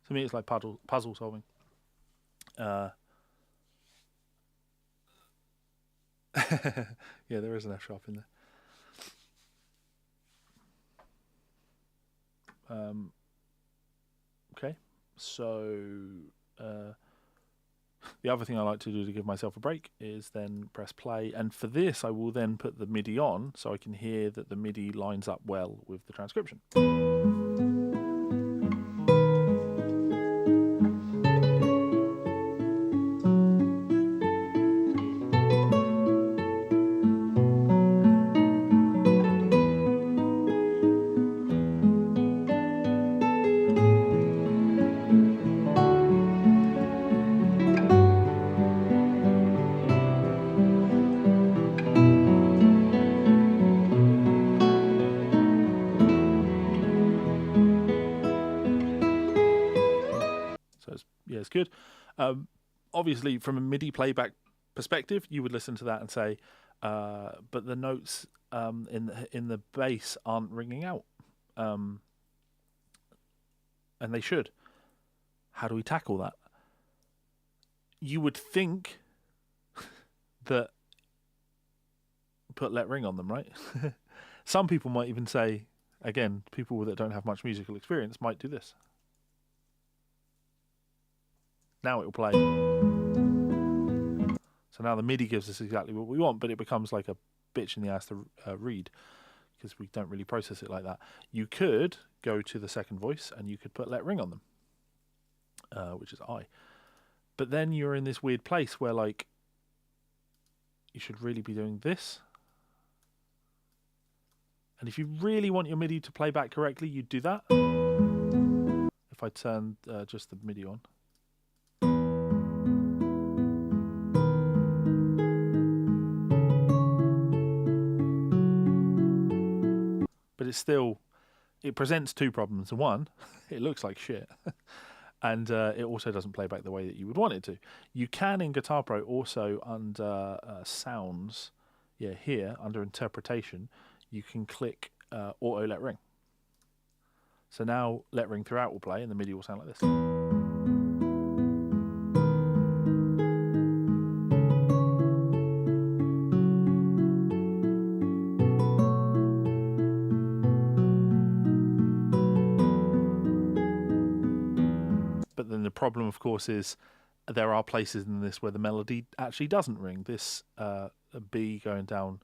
To me, it's like puzzle solving. Yeah, there is an F sharp in there. Okay, so the other thing I like to do to give myself a break is then press play, and for this I will then put the MIDI on so I can hear that the MIDI lines up well with the transcription. It's good. Obviously, from a MIDI playback perspective, you would listen to that and say, but the notes in the bass aren't ringing out, and they should. How do we tackle that? You would think that put let ring on them, right? Some people might even say, again, people that don't have much musical experience might do this. Now it will play. So now the MIDI gives us exactly what we want, but it becomes like a bitch in the ass to read because we don't really process it like that. You could go to the second voice and you could put let ring on them, which is I. But then you're in this weird place where like you should really be doing this. And if you really want your MIDI to play back correctly, you'd do that. If I turn just the MIDI on. But it's still, it presents two problems. One, it looks like shit. And it also doesn't play back the way that you would want it to. You can in Guitar Pro also under sounds, here under interpretation, you can click auto let ring. So now let ring throughout will play and the MIDI will sound like this. But then the problem, of course, is there are places in this where the melody actually doesn't ring. This a B going down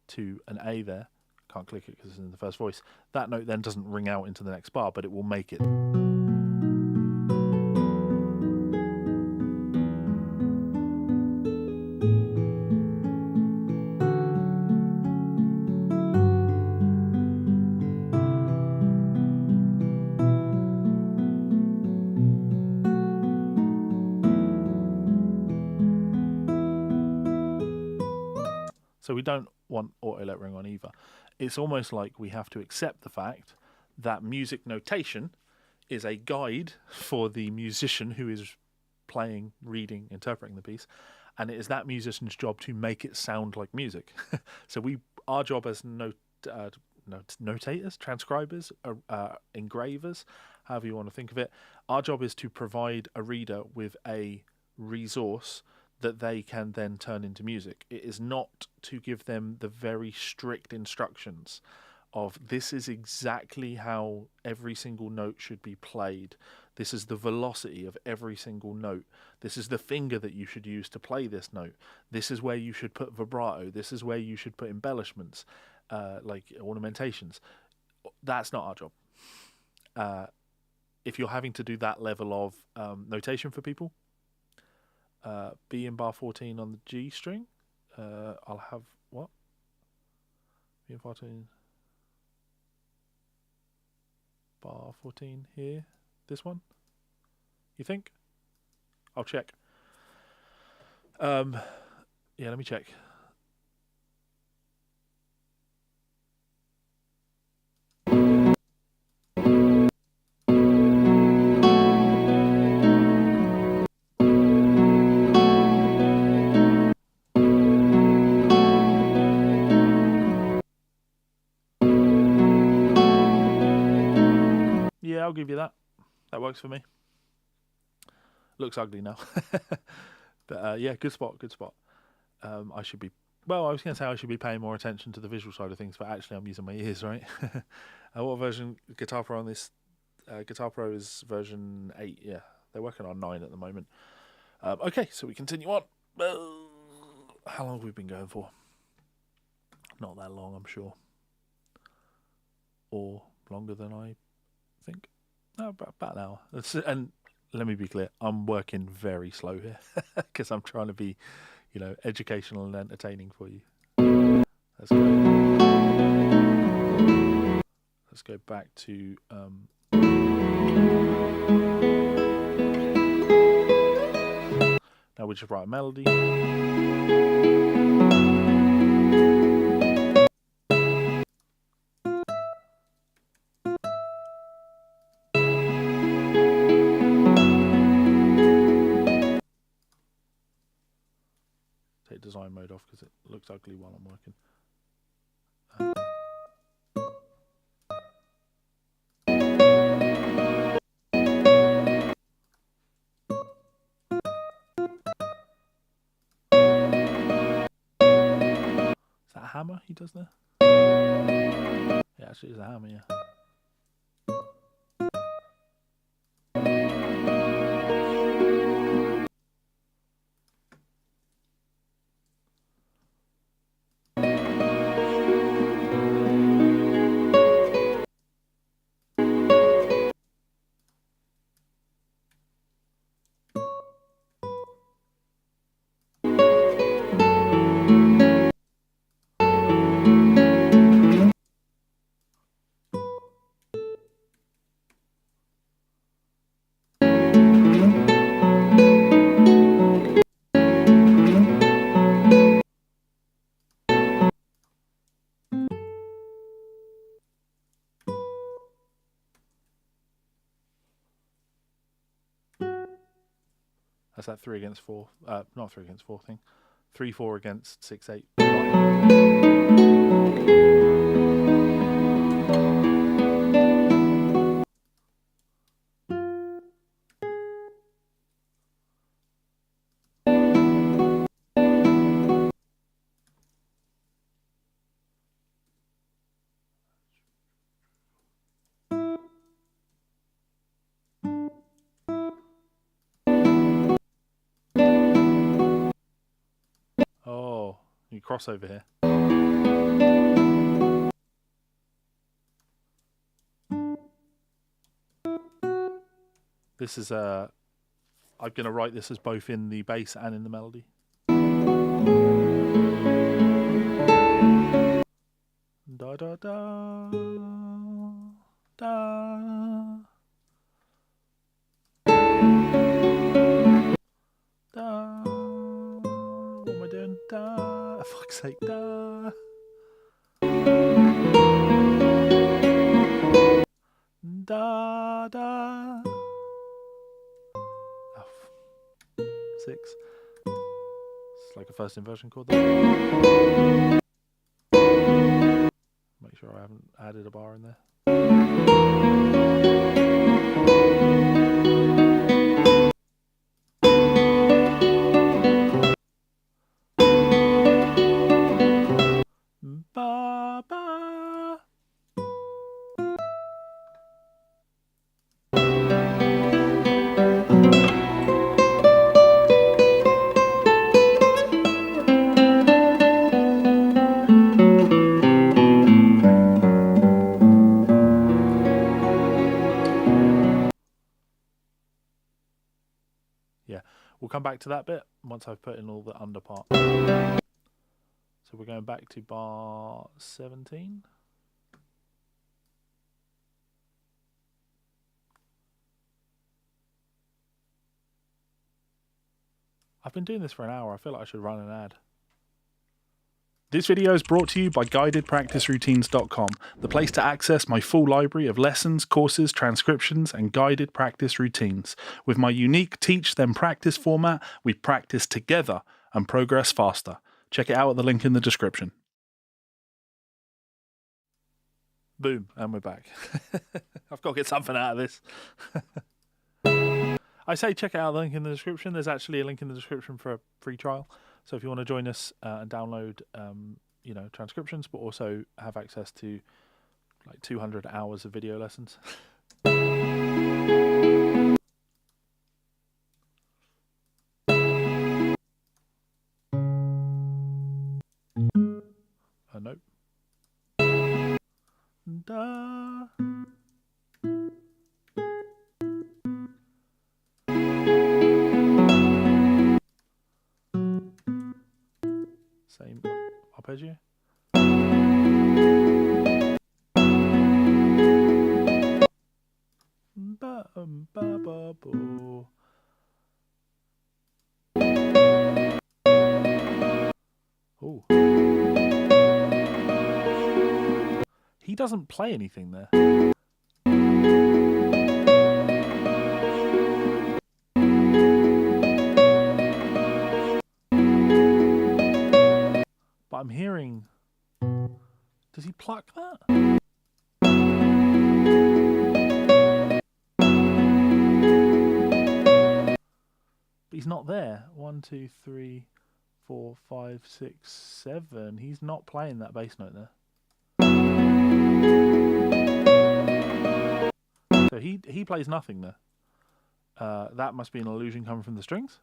to an A there. Can't click it because it's in the first voice. That note then doesn't ring out into the next bar, but it will make it. So we don't want auto let ring on either. It's almost like we have to accept the fact that music notation is a guide for the musician who is playing, reading, interpreting the piece, and it is that musician's job to make it sound like music. So our job as notators, transcribers, engravers, however you want to think of it, our job is to provide a reader with a resource that they can then turn into music. It is not to give them the very strict instructions of this is exactly how every single note should be played. This is the velocity of every single note. This is the finger that you should use to play this note. This is where you should put vibrato. This is where you should put embellishments, like ornamentations. That's not our job. If you're having to do that level of notation for people, B in bar 14 on the G string. I'll have what? B in 14. Bar 14 here. This one? You think? I'll check. Yeah, let me check. Yeah, I'll give you that. That works for me. Looks ugly now. But yeah, good spot, good spot. I should be... Well, I was going to say I should be paying more attention to the visual side of things, but actually I'm using my ears, right? What version Guitar Pro on this? Guitar Pro is version 8, yeah. They're working on 9 at the moment. Okay, so we continue on. How long have we been going for? Not that long, I'm sure. Or longer than I think. No, about an hour. And let me be clear, I'm working very slow here because I'm trying to be, educational and entertaining for you. Let's go back to now we just write a melody. Take design mode off because it looks ugly while I'm working. Is that a hammer he does there? Yeah, actually it's a hammer, yeah. That's that 3 against 4. Not 3 against 4 thing. 3/4 against 6/8. crossover here. This is I'm going to write this as both in the bass and in the melody. Da da da da da. What am I doing? Da. For fuck's sake, da. Da da. Oh, 6. It's like a first inversion chord there. Make sure I haven't added a bar in there. Ba ba. Yeah, we'll come back to that bit once I've put in all the under part. So we're going back to bar 17. I've been doing this for an hour. I feel like I should run an ad. This video is brought to you by guidedpracticeroutines.com, the place to access my full library of lessons, courses, transcriptions, and guided practice routines. With my unique teach then practice format, we practice together and progress faster. Check it out at the link in the description. Boom, and we're back. I've got to get something out of this. I say check out the link in the description. There's actually a link in the description for a free trial. So if you want to join us and download, transcriptions, but also have access to like 200 hours of video lessons. Nope. Da. Same arpeggio. Ba ba ba bo. Oh. He doesn't play anything there. But I'm hearing... Does he pluck that? But he's not there. 1, 2, 3, 4, 5, 6, 7. He's not playing that bass note there. So he plays nothing there. That must be an illusion coming from the strings.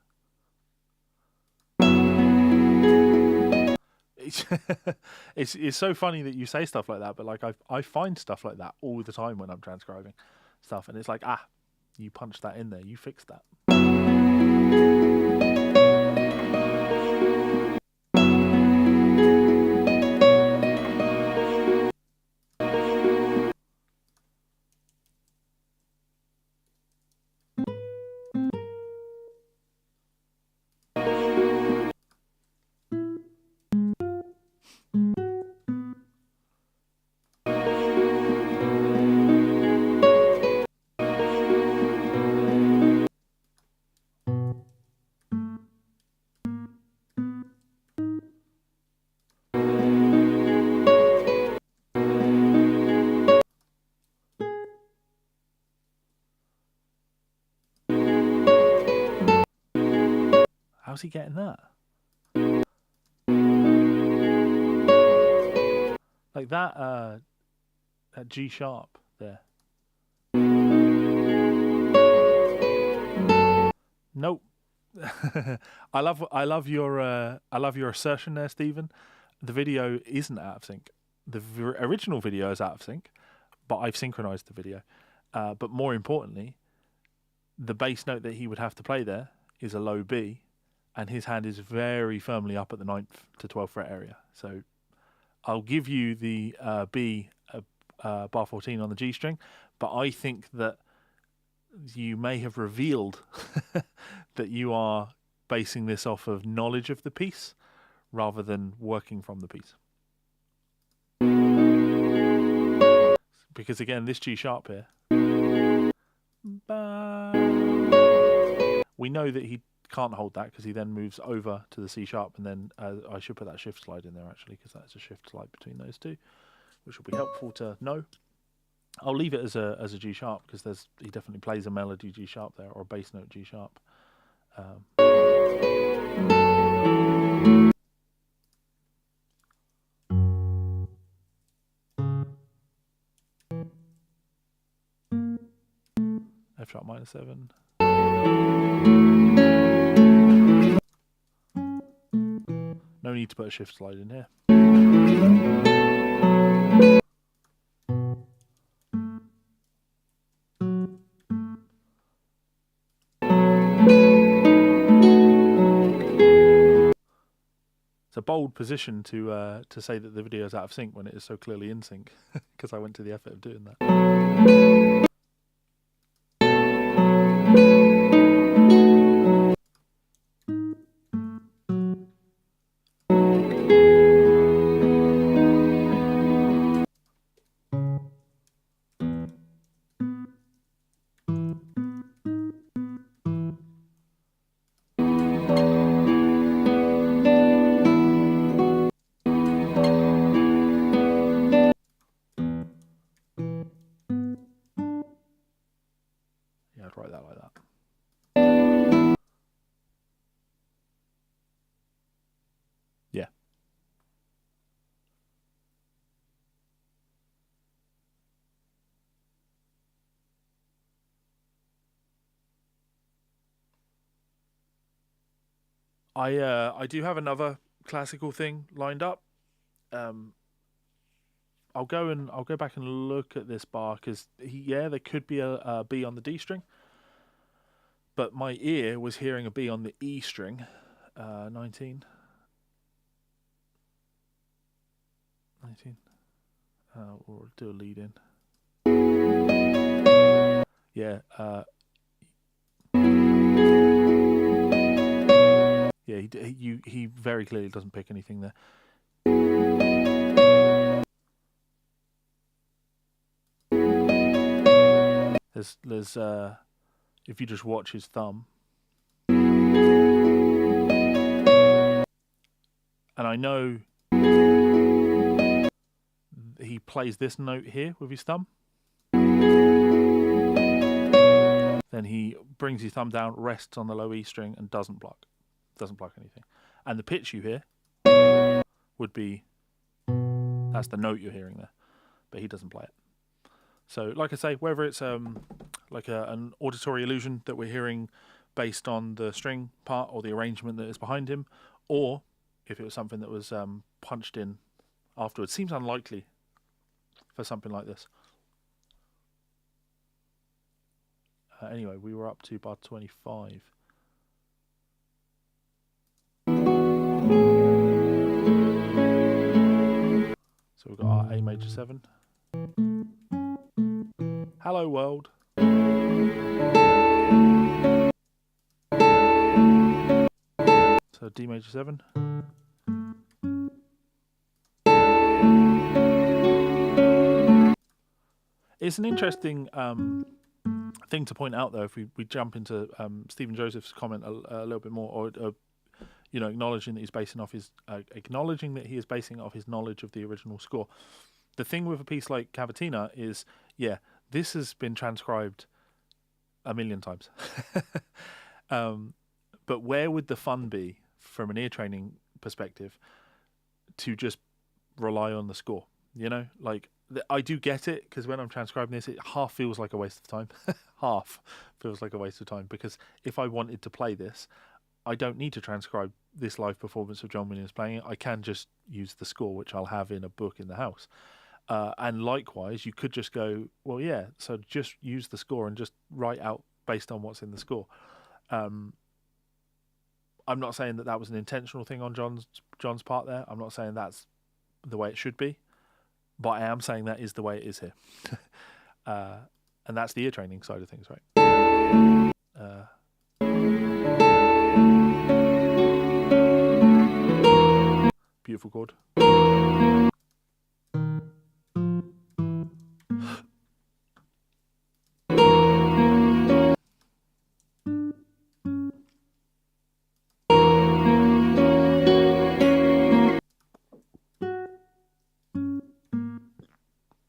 It's so funny that you say stuff like that, but like I find stuff like that all the time when I'm transcribing stuff, and it's like, you punched that in there, you fixed that. How's he getting that? Like that G sharp there. Nope. I love your assertion there, Stephen. The video isn't out of sync. The original video is out of sync, but I've synchronized the video. But more importantly, the bass note that he would have to play there is a low B, and his hand is very firmly up at the 9th to 12th fret area. So I'll give you the B bar 14 on the G string, but I think that you may have revealed that you are basing this off of knowledge of the piece rather than working from the piece. Because again, this G sharp here, we know that he can't hold that because he then moves over to the C sharp, and then I should put that shift slide in there actually, because that's a shift slide between those two, which will be helpful to know. I'll leave it as a G sharp because he definitely plays a melody G sharp there, or a bass note G sharp. F sharp minor 7. No need to put a shift slide in here. It's a bold position to say that the video is out of sync when it is so clearly in sync, because I went to the effort of doing that. Yeah, I'd write that like that. Yeah. I do have another classical thing lined up. I'll go back and look at this bar because there could be a B on the D string, but my ear was hearing a B on the E string. 19. We'll do a lead in. Yeah. Yeah, he very clearly doesn't pick anything there. There's if you just watch his thumb, and I know he plays this note here with his thumb, then he brings his thumb down, rests on the low E string, and doesn't pluck anything. And the pitch you hear would be, that's the note you're hearing there, but he doesn't play it. So, like I say, whether it's like an auditory illusion that we're hearing based on the string part or the arrangement that is behind him, or if it was something that was punched in afterwards, seems unlikely for something like this. Anyway, we were up to bar 25. So we've got our A major 7. Hello world. So D major 7. It's an interesting thing to point out, though, if we jump into Stephen Joseph's comment a little bit more, or acknowledging that he's basing off his acknowledging that he is basing it off his knowledge of the original score. The thing with a piece like Cavatina is, this has been transcribed a million times. But where would the fun be from an ear training perspective to just rely on the score? I do get it, because when I'm transcribing this, it half feels like a waste of time. Half feels like a waste of time, because if I wanted to play this, I don't need to transcribe this live performance of John Williams playing it. I can just use the score, which I'll have in a book in the house. And likewise, you could just go, well, yeah, so just use the score and just write out based on what's in the score. I'm not saying that was an intentional thing on John's part there. I'm not saying that's the way it should be, but I am saying that is the way it is here. And that's the ear training side of things, right? Beautiful chord.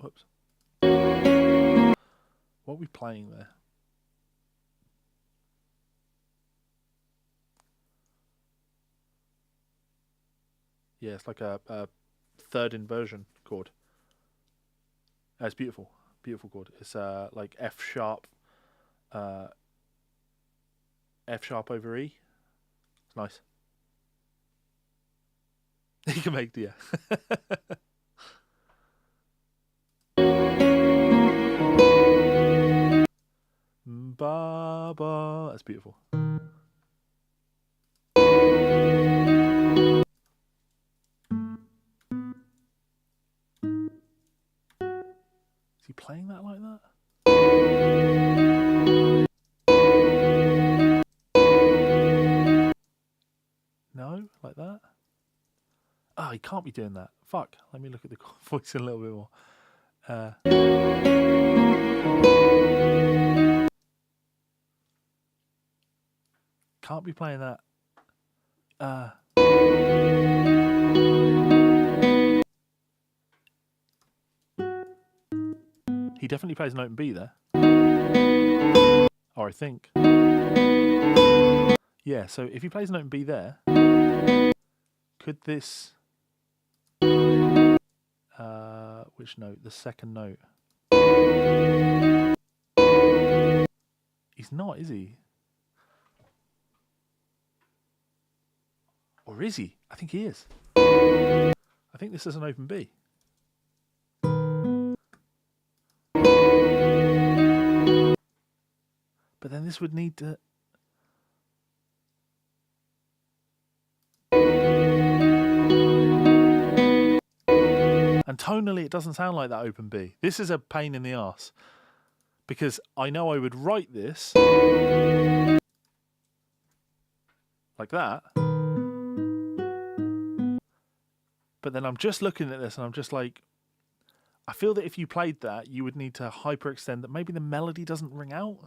Whoops. What are we playing there? Yeah, it's like a third inversion chord. It's beautiful, beautiful chord. It's like F sharp over E. It's nice. You can make the ba ba. That's beautiful. Is he playing that like that? No, like that? Oh, he can't be doing that. Fuck. Let me look at the voice a little bit more. Can't be playing that. He definitely plays an open B there. Or I think. Yeah, so if he plays an open B there, could this... which note? The second note. He's not, is he? Or is he? I think he is. I think this is an open B. But then this would need to... And tonally, it doesn't sound like that open B. This is a pain in the arse. Because I know I would write this like that. But then I'm just looking at this and I'm just like, I feel that if you played that, you would need to hyperextend that. Maybe the melody doesn't ring out.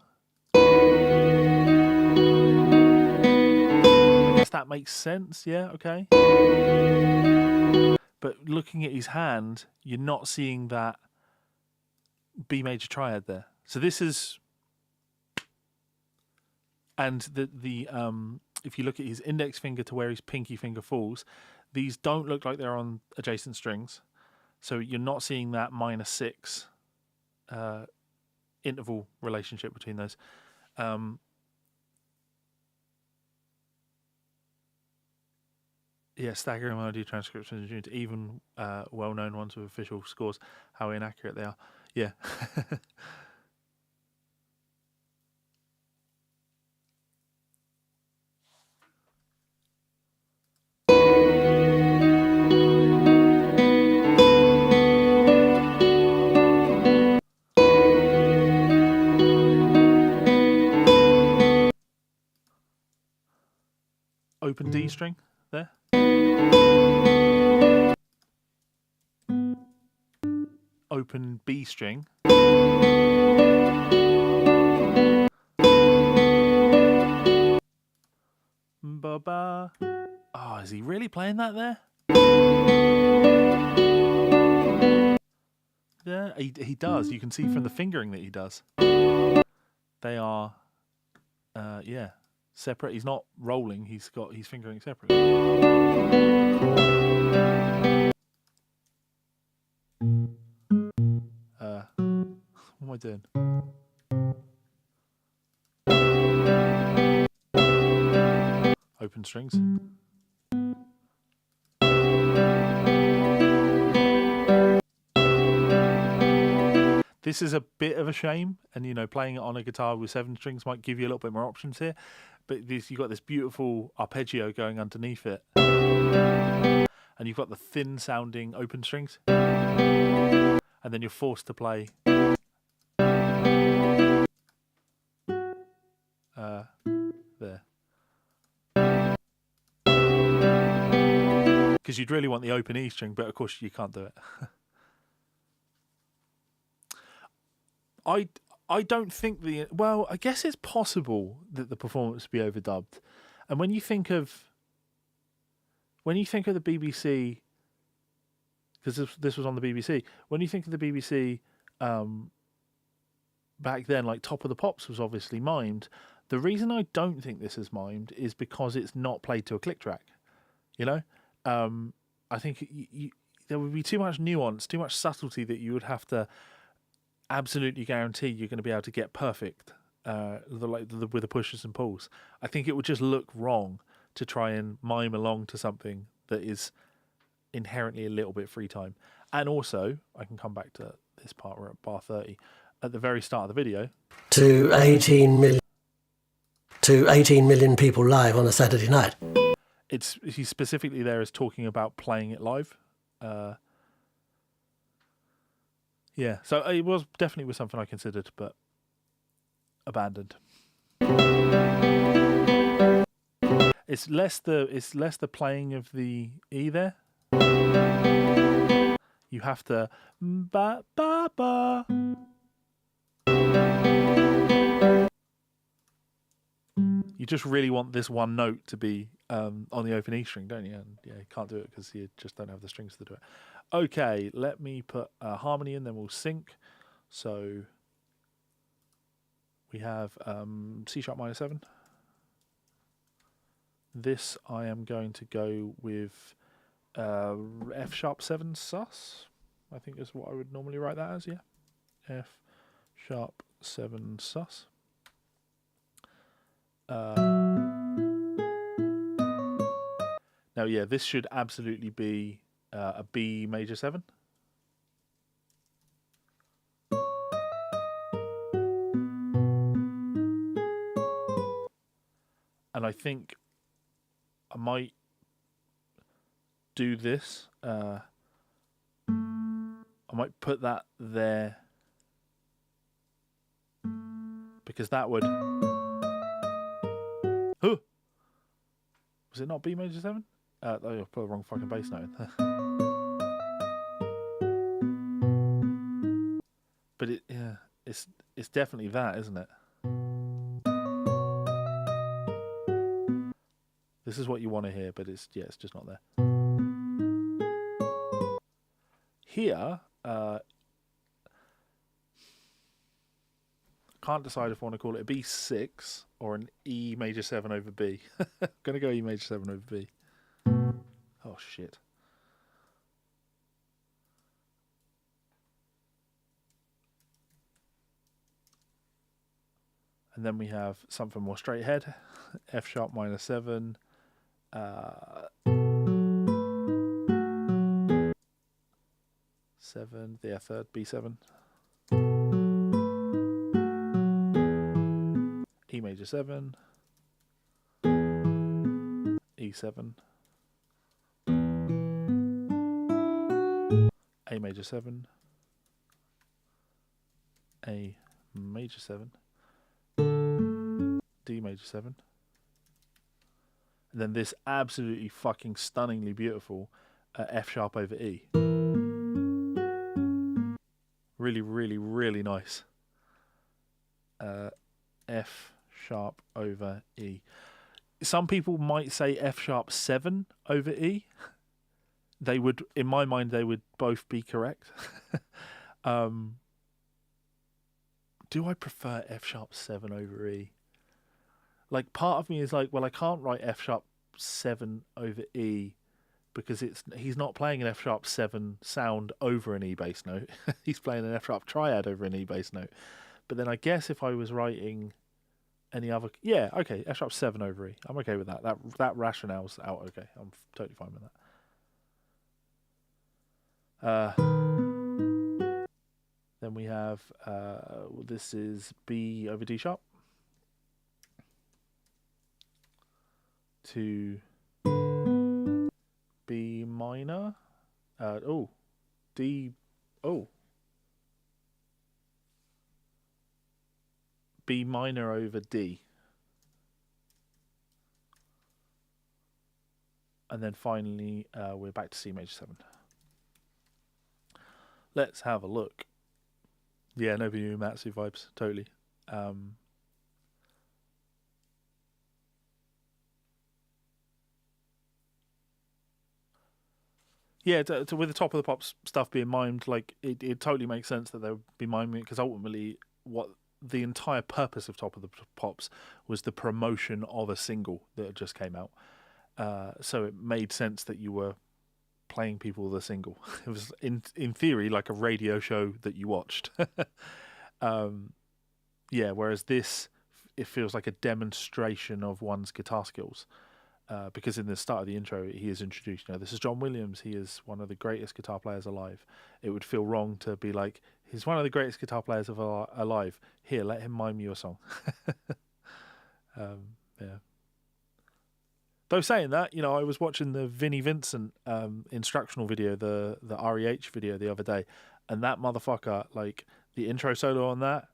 I guess that makes sense. Yeah, okay. But looking at his hand, you're not seeing that B major triad there. So this is, and the if you look at his index finger to where his pinky finger falls, these don't look like they're on adjacent strings. So you're not seeing that -6 interval relationship between those. Yeah, staggering melody transcriptions into even well-known ones with official scores, how inaccurate they are. Yeah. Open D string there. Open B string. Ba-ba. Oh, is he really playing that there? Yeah, he does. You can see from the fingering that he does. They are, yeah, separate. He's not rolling. He's fingering separately. What am I doing? open strings. This is a bit of a shame, and you know, playing it on a guitar with 7 strings might give you a little bit more options here. But you've got this beautiful arpeggio going underneath it, and you've got the thin sounding open strings, and then you're forced to play there, because you'd really want the open E string, but of course you can't do it. I don't think well, I guess it's possible that the performance be overdubbed. And when you think of the BBC, because this was on the BBC, when you think of the BBC back then, like Top of the Pops was obviously mimed. The reason I don't think this is mimed is because it's not played to a click track. You know, I think there would be too much nuance, too much subtlety that you would have to absolutely guarantee you're going to be able to get perfect with the pushes and pulls. I think it would just look wrong to try and mime along to something that is inherently a little bit free time. And also, I can come back to this part, we're at bar 30. At the very start of the video, to 18 million people live on a Saturday night. He specifically there is talking about playing it live. Yeah, so it was definitely something I considered, but abandoned. It's less the playing of the E there. You have to ba ba ba. You just really want this one note to be on the open E string, don't you? And yeah, you can't do it because you just don't have the strings to do it. Okay, let me put harmony in, then we'll sync. So we have C sharp minor 7. This I am going to go with F sharp 7 sus. I think is what I would normally write that as, yeah. F sharp 7 sus. Now, yeah, this should absolutely be a B major 7. And I think I might do this. I might put that there because that would... Huh! Was it not B major 7? I put the wrong fucking bass note in there. But it's definitely that, isn't it? This is what you want to hear, but it's just not there. Here, can't decide if I want to call it a B6 or an E major 7 over B. I'm gonna go E major 7 over B. Oh shit. And then we have something more straight ahead. F sharp minor 7. 7, the third, B7. E major 7. E7. A major 7. A major 7. D major 7. And then this absolutely fucking stunningly beautiful F sharp over E. Really, really, really nice. F sharp over E. Some people might say F sharp 7 over E. They would, in my mind, they would both be correct. Do I prefer F sharp 7 over E? Like, part of me is like, well, I can't write F sharp 7 over E because he's not playing an F sharp 7 sound over an E bass note. He's playing an F sharp triad over an E bass note. But then I guess if I was writing any other? Yeah, okay. F sharp 7 over E. I'm okay with that. That rationale's out. Okay, I'm totally fine with that. Then we have this is B over D sharp to B minor. D. Oh. B minor over D. And then finally, we're back to C major 7. Let's have a look. Yeah, Nobu Matsu vibes, totally. Yeah, with the top of the pops stuff being mimed, like it totally makes sense that they would be miming it, because ultimately what the entire purpose of Top of the Pops was the promotion of a single that had just came out. So it made sense that you were playing people the single. It was in theory like a radio show that you watched. Yeah, whereas this, it feels like a demonstration of one's guitar skills. Because in the start of the intro, he is introduced, this is John Williams. He is one of the greatest guitar players alive. It would feel wrong to be like, he's one of the greatest guitar players alive. Here, let him mime you a song. Yeah. Though saying that, I was watching the Vinnie Vincent instructional video, the REH video the other day, and that motherfucker, like the intro solo on that,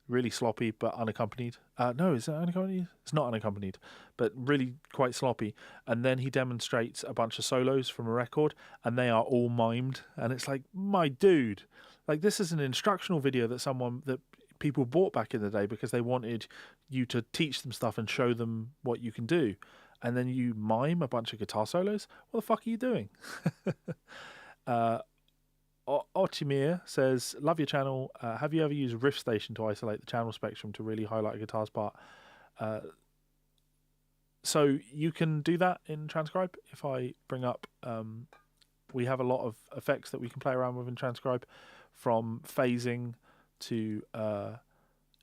really sloppy but unaccompanied. No, is it unaccompanied? It's not unaccompanied, but really quite sloppy. And then he demonstrates a bunch of solos from a record, and they are all mimed. And it's like, my dude, like this is an instructional video that people bought back in the day because they wanted you to teach them stuff and show them what you can do. And then you mime a bunch of guitar solos. What the fuck are you doing? Ochimir says, love your channel. Have you ever used Riff Station to isolate the channel spectrum to really highlight a guitar's part? So you can do that in Transcribe. If I bring up, we have a lot of effects that we can play around with in Transcribe, from phasing to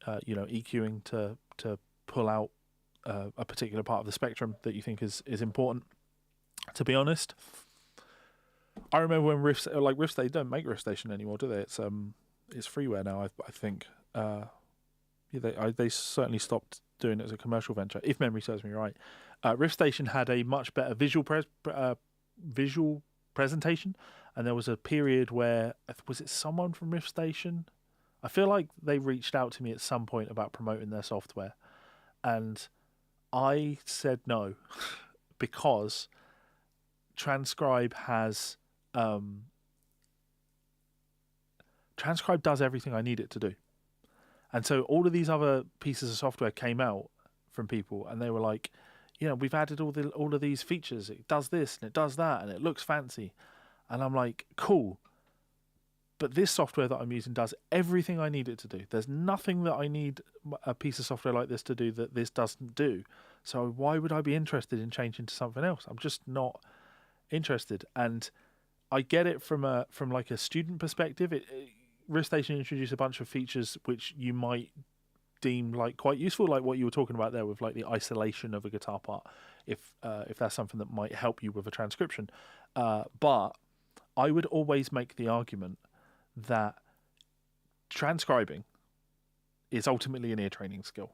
EQing to pull out a particular part of the spectrum that you think is important. To be honest, I remember when Riff Station, don't make Riff Station anymore, do they? It's freeware now, I think. They certainly stopped doing it as a commercial venture, if memory serves me right. Riff Station had a much better visual presentation, and there was a period where, was it someone from Riff Station? I feel like they reached out to me at some point about promoting their software, and I said no because Transcribe has Transcribe does everything I need it to do. And so all of these other pieces of software came out from people, and they were like, we've added all of these features. It does this and it does that and it looks fancy. And I'm like, cool. But this software that I'm using does everything I need it to do. There's nothing that I need a piece of software like this to do that this doesn't do. So why would I be interested in changing to something else? I'm just not interested. And I get it from like a student perspective. Riff Station introduced a bunch of features which you might deem like quite useful, like what you were talking about there with like the isolation of a guitar part, if that's something that might help you with a transcription. But I would always make the argument that transcribing is ultimately an ear training skill,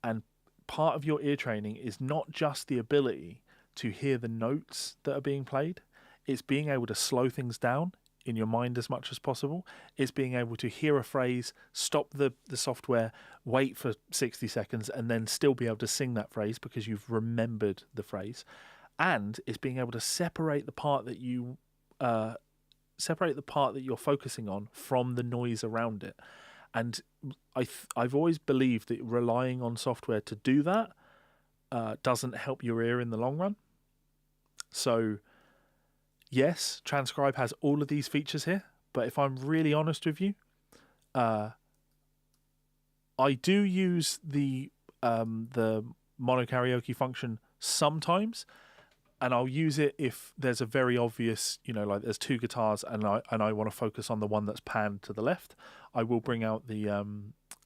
and part of your ear training is not just the ability to hear the notes that are being played. It's being able to slow things down in your mind as much as possible. It's being able to hear a phrase, stop the software, wait for 60 seconds, and then still be able to sing that phrase because you've remembered the phrase. And it's being able to separate the part that you're focusing on from the noise around it. And I've always believed that relying on software to do that doesn't help your ear in the long run. So yes, Transcribe has all of these features here, but if I'm really honest with you, I do use the mono karaoke function sometimes, and I'll use it if there's a very obvious, like there's two guitars and I want to focus on the one that's panned to the left. I will bring out the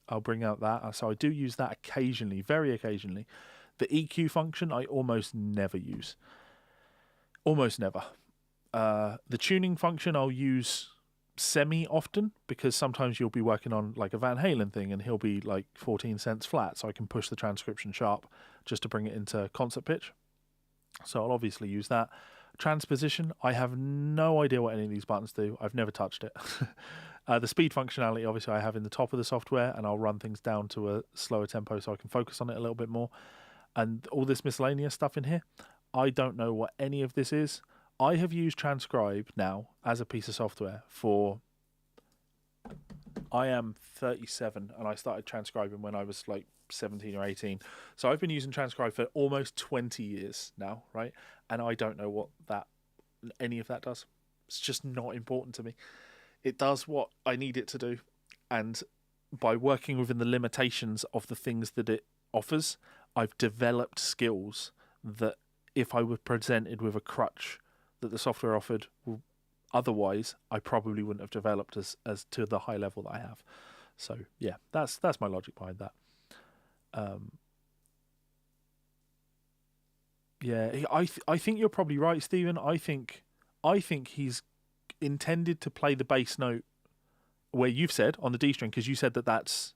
I'll bring out that. So I do use that occasionally, very occasionally. The EQ function I almost never use. Almost never. The tuning function I'll use semi-often, because sometimes you'll be working on like a Van Halen thing and he'll be like 14 cents flat, so I can push the transcription sharp just to bring it into concert pitch. So I'll obviously use that. Transposition, I have no idea what any of these buttons do. I've never touched it. The speed functionality, obviously, I have in the top of the software, and I'll run things down to a slower tempo so I can focus on it a little bit more. And all this miscellaneous stuff in here, I don't know what any of this is. I have used Transcribe now as a piece of software for... I am 37, and I started transcribing when I was like 17 or 18. So I've been using Transcribe for almost 20 years now, right? And I don't know what any of that does. It's just not important to me. It does what I need it to do. And by working within the limitations of the things that it offers, I've developed skills that if I were presented with a crutch that the software offered, otherwise I probably wouldn't have developed as to the high level that I have. So yeah, that's my logic behind that. Yeah, I think you're probably right, Stephen. I think he's intended to play the bass note where you've said on the D string, because you said that that's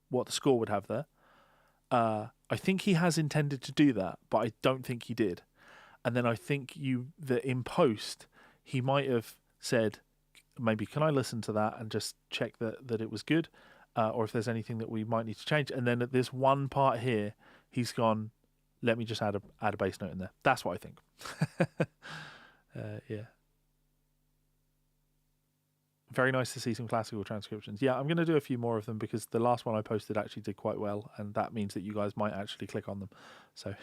what the score would have there. I think he has intended to do that, but I don't think he did. And then I think that in post he might have said, maybe can I listen to that and just check that it was good, or if there's anything that we might need to change. And then at this one part here, he's gone, let me just add a bass note in there. That's what I think. Yeah. Very nice to see some classical transcriptions. Yeah, I'm going to do a few more of them because the last one I posted actually did quite well, and that means that you guys might actually click on them. So,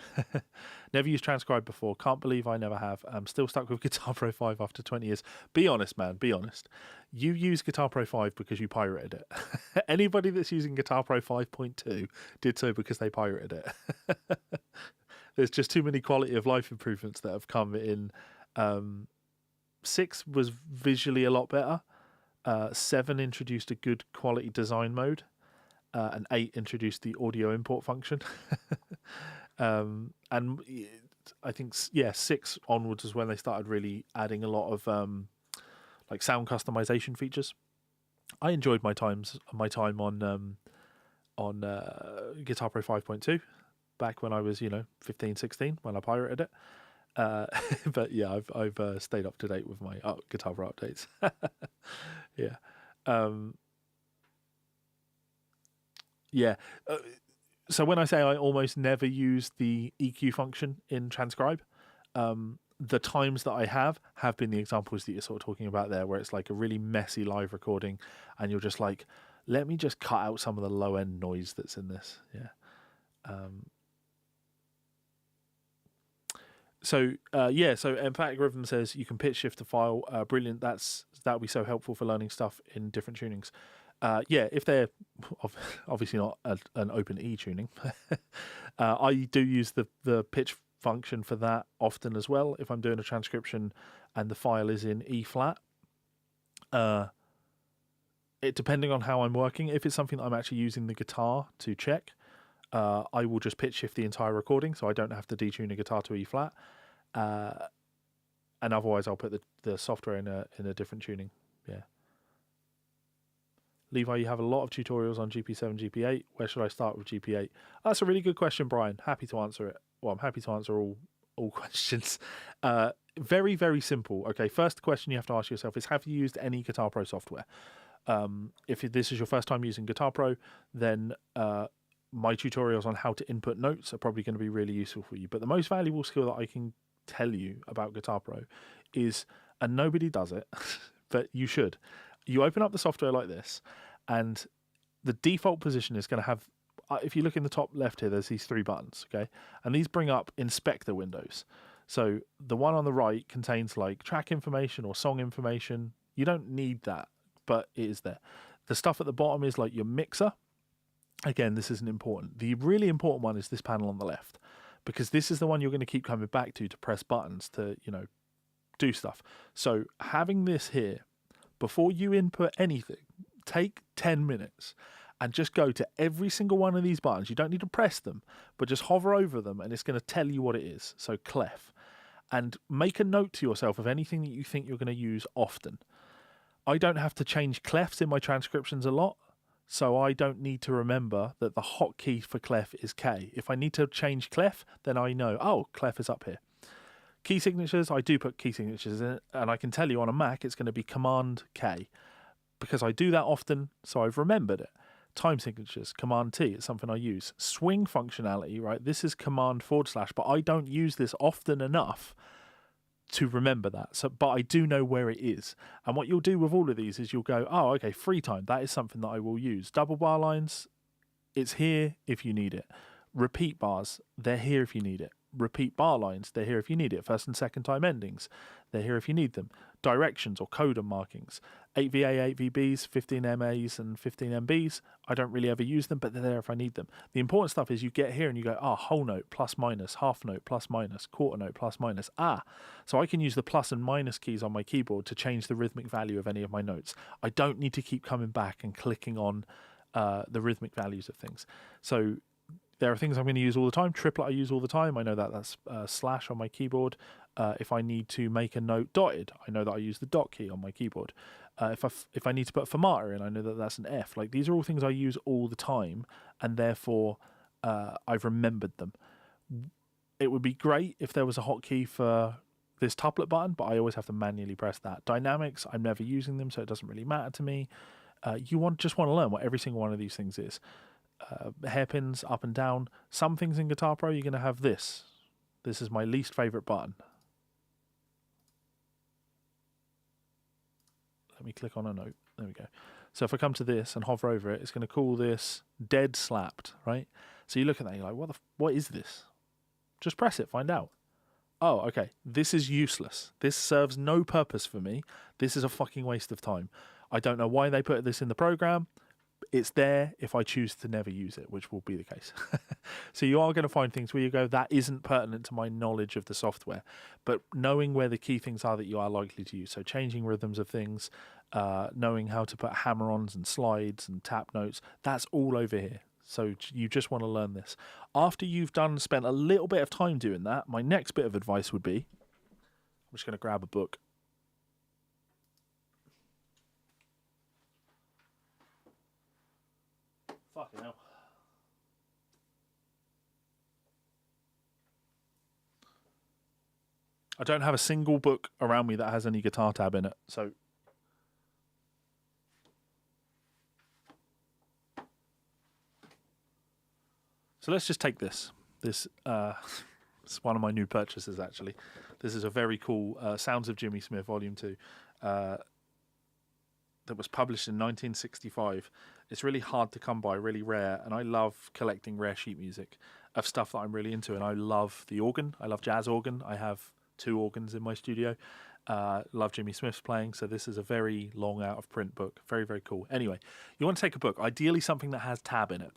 never used Transcribe before. Can't believe I never have. I'm still stuck with Guitar Pro 5 after 20 years. Be honest, man. Be honest. You use Guitar Pro 5 because you pirated it. Anybody that's using Guitar Pro 5.2 did so because they pirated it. There's just too many quality of life improvements that have come in. 6 was visually a lot better. 7 introduced a good quality design mode, and 8 introduced the audio import function. And I think 6 onwards is when they started really adding a lot of like sound customization features. I enjoyed my time on Guitar Pro 5.2 back when I was 15, 16 when I pirated it. But yeah, I've stayed up to date with my Guitar Pro updates. Yeah. So when I say I almost never use the EQ function in Transcribe, the times that I have been the examples that you're sort of talking about there, where it's like a really messy live recording and you're just like, let me just cut out some of the low end noise that's in this. Yeah. So Emphatic Rhythm says you can pitch shift the file. Brilliant. That'll be so helpful for learning stuff in different tunings. If they're obviously not an open E tuning. I do use the pitch function for that often as well. If I'm doing a transcription and the file is in E flat, depending on how I'm working, if it's something that I'm actually using the guitar to check, I will just pitch shift the entire recording, so I don't have to detune a guitar to E flat. And otherwise, I'll put the software in a different tuning. Yeah. Levi, you have a lot of tutorials on GP7, GP8. Where should I start with GP8? That's a really good question, Brian. Happy to answer it. Well, I'm happy to answer all questions. Very, very simple. Okay, first question you have to ask yourself is, have you used any Guitar Pro software? If this is your first time using Guitar Pro, then my tutorials on how to input notes are probably going to be really useful for you. But the most valuable skill that I can tell you about Guitar Pro is, and nobody does it, but you should. You open up the software like this, and the default position is going to have, if you look in the top left here, there's these 3 buttons, okay? And these bring up inspector windows. So the one on the right contains like track information or song information. You don't need that, but it is there. The stuff at the bottom is like your mixer. Again, this isn't important. The really important one is this panel on the left, because this is the one you're going to keep coming back to press buttons to, do stuff. So having this here, before you input anything, take 10 minutes and just go to every single one of these buttons. You don't need to press them, but just hover over them and it's going to tell you what it is. So clef. And make a note to yourself of anything that you think you're going to use often. I don't have to change clefs in my transcriptions a lot, so I don't need to remember that the hotkey for clef is K. If I need to change clef, then I know, oh, clef is up here. Key signatures, I do put key signatures in it, and I can tell you on a Mac it's going to be Command K, because I do that often, so I've remembered it. Time signatures, Command T, it's something I use. Swing functionality, right? This is Command // but I don't use this often enough to remember that. So, but I do know where it is. And what you'll do with all of these is you'll go, oh, okay, free time, that is something that I will use. Double bar lines, it's here if you need it. Repeat bars, they're here if you need it. Repeat bar lines, they're here if you need it. First and second time endings, they're here if you need them. Directions or coda markings, 8VA, 8VBs, 15 MAs and 15 MBs. I don't really ever use them, but they're there if I need them. The important stuff is you get here and you go, whole note, plus minus, half note, plus minus, quarter note, plus minus. So I can use the plus and minus keys on my keyboard to change the rhythmic value of any of my notes. I don't need to keep coming back and clicking on the rhythmic values of things. So there are things I'm going to use all the time. Triplet I use all the time. I know that that's slash on my keyboard. If I need to make a note dotted, I know that I use the dot key on my keyboard. If I need to put fermata in, I know that that's an F. Like, these are all things I use all the time, and therefore I've remembered them. It would be great if there was a hotkey for this tuplet button, but I always have to manually press that. Dynamics, I'm never using them, so it doesn't really matter to me. You just want to learn what every single one of these things is. Hairpins up and down. Some things in Guitar Pro, you're going to have this. This is my least favorite button. Let me click on a note. There we go. So if I come to this and hover over it, it's going to call this dead slapped, right? So you look at that and you're like, what is this? Just press it, find out. Oh, okay. This is useless. This serves no purpose for me. This is a fucking waste of time. I don't know why they put this in the program. It's there if I choose to never use it, which will be the case. So you are going to find things where you go, that isn't pertinent to my knowledge of the software. But knowing where the key things are that you are likely to use, so changing rhythms of things, knowing how to put hammer-ons and slides and tap notes, that's all over here. So you just want to learn this. After you've spent a little bit of time doing that, my next bit of advice would be, I'm just going to grab a book. Fucking hell. I don't have a single book around me that has any guitar tab in it, so let's just take this. This it's one of my new purchases, actually. This is a very cool Sounds of Jimmy Smith Volume 2 that was published in 1965. It's really hard to come by, really rare, and I love collecting rare sheet music of stuff that I'm really into, and I love the organ. I love jazz organ. I have 2 organs in my studio. Love Jimmy Smith's playing, so this is a very long out-of-print book. Very, very cool. Anyway, you want to take a book, ideally something that has tab in it,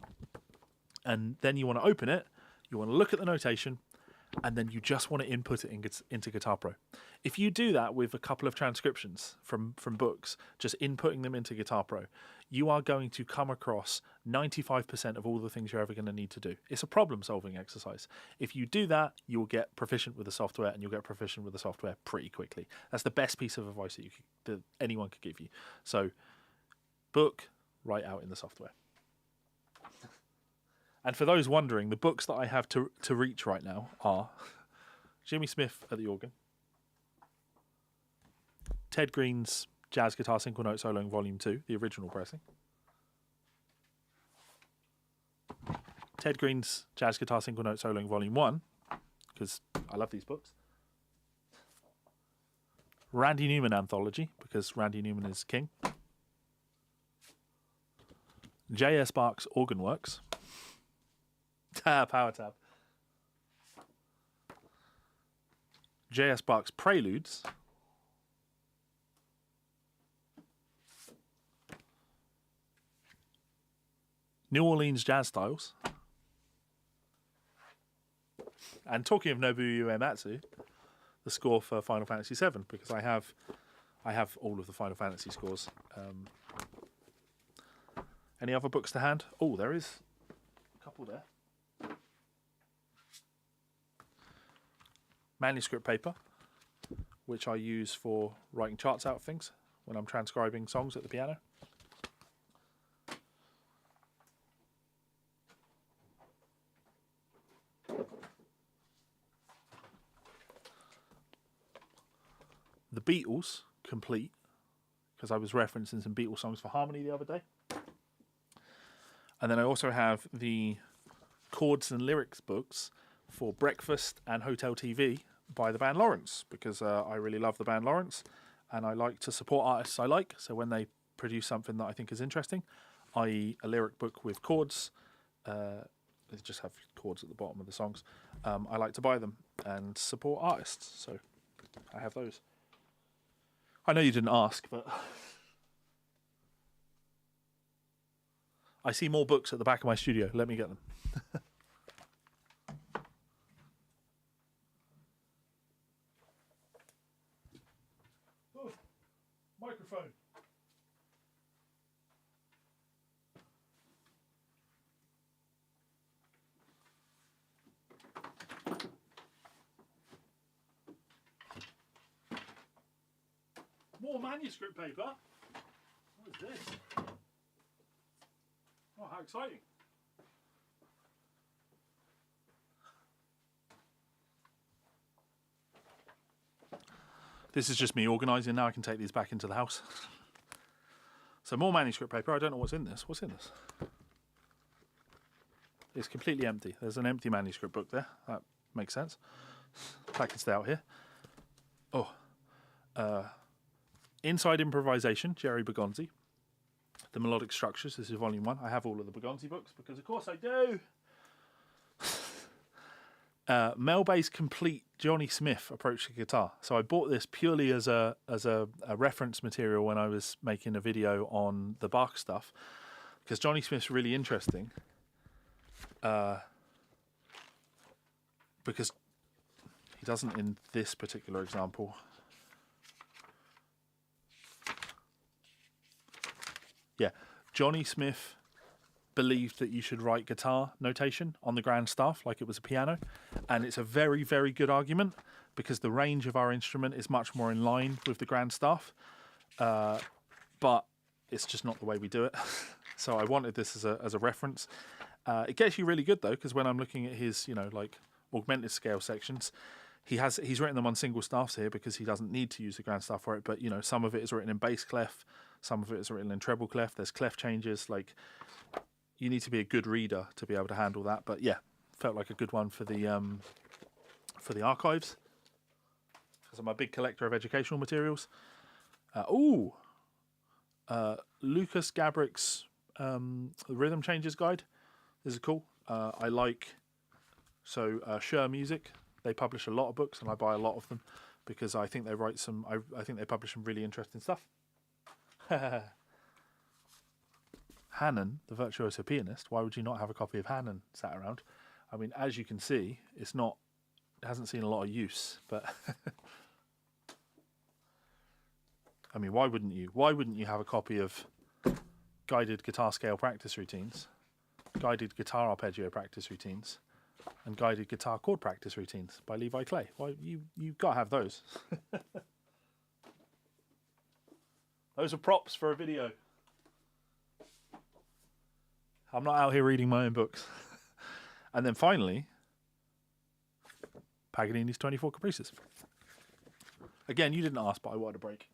and then you want to open it, you want to look at the notation, and then you just want to input it into Guitar Pro. If you do that with a couple of transcriptions from books, just inputting them into Guitar Pro, you are going to come across 95% of all the things you're ever going to need to do. It's a problem-solving exercise. If you do that, you will get proficient with the software, and you'll get proficient with the software pretty quickly. That's the best piece of advice that anyone could give you. So, book, write out in the software. And for those wondering, the books that I have to reach right now are Jimmy Smith at the organ, Ted Green's Jazz Guitar Single Note Soloing Volume 2, the original pressing, Ted Green's Jazz Guitar Single Note Soloing Volume 1, because I love these books, Randy Newman Anthology, because Randy Newman is king, J.S. Bach's Organ Works, Power Tab, J.S. Bach's Preludes, New Orleans Jazz Styles, and talking of Nobuo Uematsu, the score for Final Fantasy VII, because I have all of the Final Fantasy scores. Any other books to hand? Oh, there is a couple there. Manuscript paper, which I use for writing charts out of things when I'm transcribing songs at the piano. The Beatles, complete, because I was referencing some Beatles songs for harmony the other day. And then I also have the chords and lyrics books for Breakfast and Hotel TV by the band Lawrence, because I really love the band Lawrence and I like to support artists I like. So when they produce something that I think is interesting, i.e. a lyric book with chords, they just have chords at the bottom of the songs, I like to buy them and support artists. So I have those. I know you didn't ask, but I see more books at the back of my studio. Let me get them. Oh, microphone. More manuscript paper? What is this? Oh, how exciting. This is just me organising. Now I can take these back into the house. So more manuscript paper. I don't know what's in this. What's in this? It's completely empty. There's an empty manuscript book there. That makes sense. That can stay out here. Oh. Inside Improvisation, Jerry Bergonzi. The Melodic Structures, this is volume 1. I have all of the Bergonzi books because of course I do. Melba's complete Johnny Smith approach to guitar. So I bought this purely as a reference material when I was making a video on the Bach stuff, because Johnny Smith's really interesting. Because he doesn't in this particular example. Yeah, Johnny Smith believed that you should write guitar notation on the grand staff like it was a piano, and it's a very, very good argument because the range of our instrument is much more in line with the grand staff, but it's just not the way we do it. So I wanted this as a reference. It gets you really good though, because when I'm looking at his, like augmented scale sections, he's written them on single staffs here because he doesn't need to use the grand staff for it. But some of it is written in bass clef, some of it is written in treble clef. There's clef changes. Like, you need to be a good reader to be able to handle that. But yeah, felt like a good one for the archives, because I'm a big collector of educational materials. Lucas Gabrick's Rhythm Changes Guide. This is cool. I like Shure Music. They publish a lot of books, and I buy a lot of them because I think they write some. I think they publish some really interesting stuff. Hannon, the virtuoso pianist. Why would you not have a copy of Hannon sat around? I mean, as you can see, it hasn't seen a lot of use, but I mean, why wouldn't you? Why wouldn't you have a copy of Guided Guitar Scale Practice Routines, Guided Guitar Arpeggio Practice Routines, and Guided Guitar Chord Practice Routines by Levi Clay? Why, you've got to have those. Those are props for a video. I'm not out here reading my own books. And then finally, Paganini's 24 Caprices. Again, you didn't ask, but I wanted a break.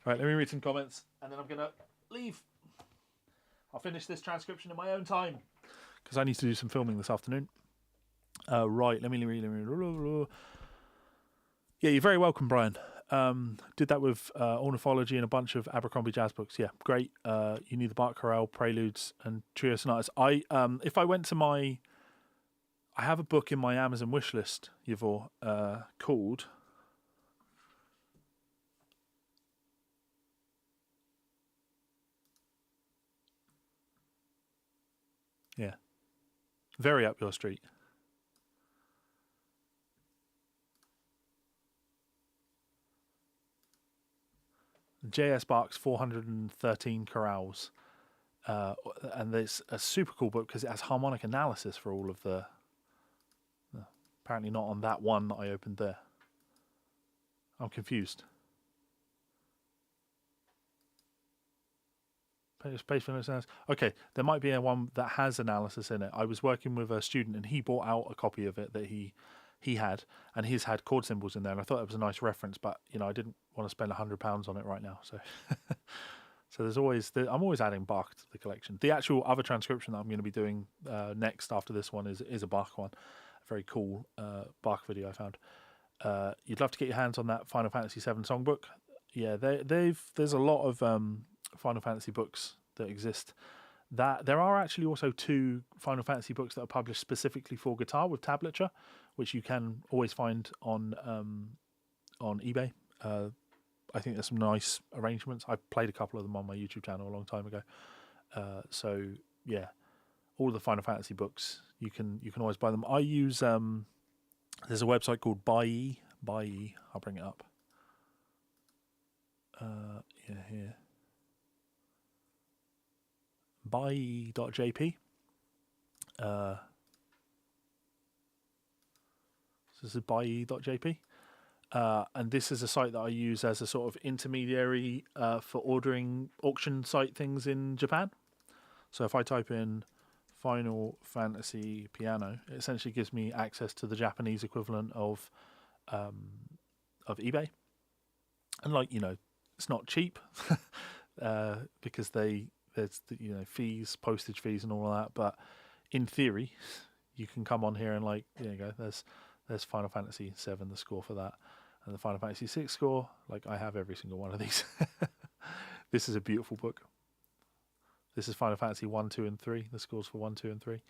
Right, let me read some comments, and then I'm going to leave. I'll finish this transcription in my own time, because I need to do some filming this afternoon. Right, let me read. Yeah, you're very welcome, Brian. Did that with ornithology and a bunch of Abercrombie jazz books. Yeah, great. You need the Bach chorale, preludes, and trio sonatas. If I went to I have a book in my Amazon wish list, Yvor, called very up your street. J.S. Bach's 413 chorales. And it's a super cool book because it has harmonic analysis for all of the. Apparently not on that one that I opened there. I'm confused. Space for analysis. Okay, there might be a one that has analysis in it. I was working with a student and he bought out a copy of it that he had, and he's had chord symbols in there, and I thought it was a nice reference, but I didn't want to spend £100 on it right now, so so I'm always adding Bach to the collection. The actual other transcription that I'm going to be doing next after this one is a Bach one, a very cool Bach video I found. You'd love to get your hands on that Final Fantasy VII songbook. Yeah, there's a lot of Final Fantasy books that exist. That there are actually also 2 Final Fantasy books that are published specifically for guitar with tablature, which you can always find on eBay. I think there's some nice arrangements. I played a couple of them on my YouTube channel a long time ago. So yeah, all the Final Fantasy books you can always buy them. I use there's a website called Buy. I'll bring it up. Yeah, here. Buy.jp. This is buy.jp. And this is a site that I use as a sort of intermediary for ordering auction site things in Japan. So if I type in Final Fantasy piano, it essentially gives me access to the Japanese equivalent of eBay. And it's not cheap because there's fees, postage fees, and all of that. But in theory, you can come on here and there you go. There's Final Fantasy VII, the score for that, and the Final Fantasy VI score. I have every single one of these. This is a beautiful book. This is Final Fantasy 1, 2, and 3. The scores for 1, 2, and 3.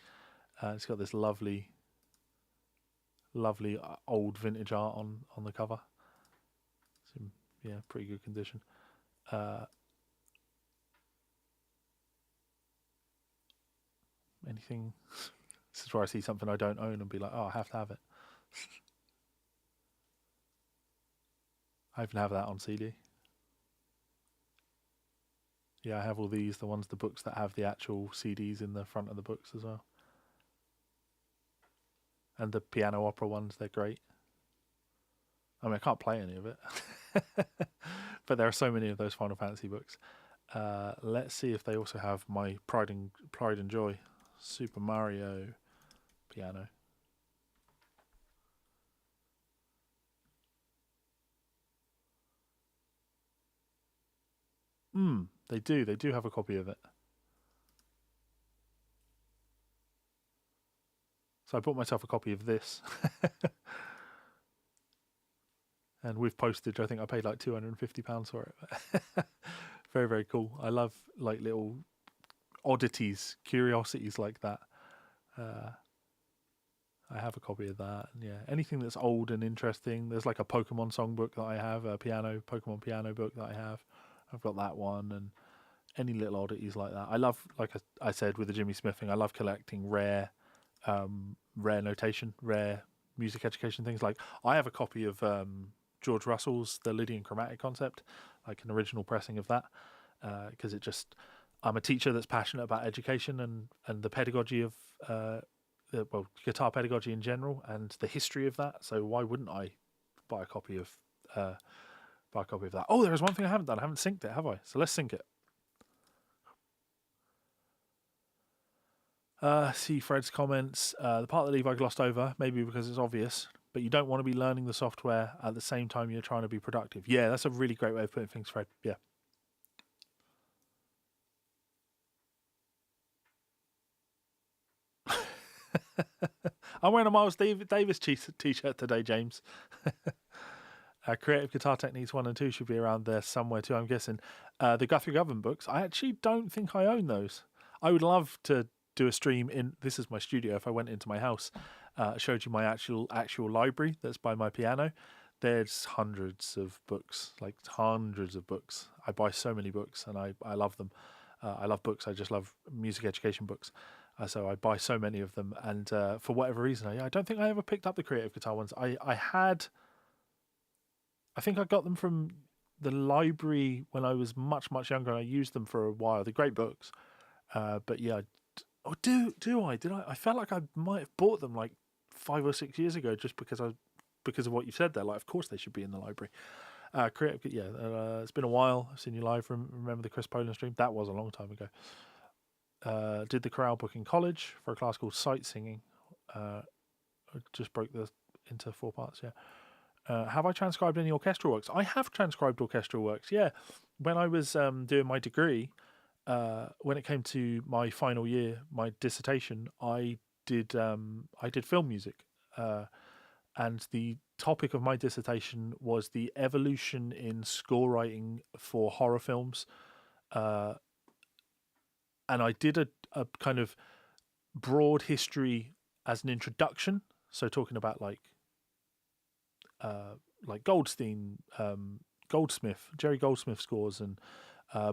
It's got this lovely old vintage art on the cover. It's in, pretty good condition. Anything? This is where I see something I don't own and be like, oh, I have to have it. I even have that on CD. Yeah, I have all these, the books that have the actual CDs in the front of the books as well. And the piano opera ones, they're great. I mean, I can't play any of it. But there are so many of those Final Fantasy books. Let's see if they also have my Pride and Joy Super Mario piano. They do have a copy of it. So I bought myself a copy of this. And with postage, I think I paid £250 for it. Very, very cool. I love little oddities, curiosities like that. I have a copy of that. And yeah, anything that's old and interesting. There's a Pokemon songbook that I have, a Pokemon piano book that I have. I've got that one, and any little oddities like that. I love, like I said with the Jimmy Smith thing, I love collecting rare notation, rare music education things. I have a copy of George Russell's The Lydian Chromatic Concept, an original pressing of that, because I'm a teacher that's passionate about education and the pedagogy of guitar pedagogy in general and the history of that. So why wouldn't I buy a copy of that? Oh, there is one thing I haven't done. I haven't synced it, have I? So let's sync it. See Fred's comments. The part that Levi glossed over, maybe because it's obvious, but you don't want to be learning the software at the same time you're trying to be productive. Yeah, that's a really great way of putting things, Fred. Yeah. I'm wearing a Miles Davis t-shirt today, James. Creative Guitar Techniques 1 and 2 should be around there somewhere too, I'm guessing. The Guthrie Govan books, I actually don't think I own those. I would love to do a stream in, this is my studio, if I went into my house, showed you my actual library that's by my piano. There's hundreds of books, hundreds of books. I buy so many books and I love them. I love books. I just love music education books. So I buy so many of them. And for whatever reason, I don't think I ever picked up the creative guitar ones. I think I got them from the library when I was much, much younger. And I used them for a while. They're great books. But yeah, do I? Did I? I felt like I might have bought them like 5 or 6 years ago, just because of what you said there. Like, of course they should be in the library. Creative, yeah. It's been a while. I've seen you live. Remember the Chris Poland stream? That was a long time ago. Did the chorale book in college for a class called Sight Singing. Just broke into 4 parts. Yeah. Have I transcribed any orchestral works? I have transcribed orchestral works. Yeah. When I was doing my degree, when it came to my final year, my dissertation, I did film music, and the topic of my dissertation was the evolution in score writing for horror films, and I did a kind of broad history as an introduction. So talking about like Goldstein, Goldsmith, Jerry Goldsmith scores, and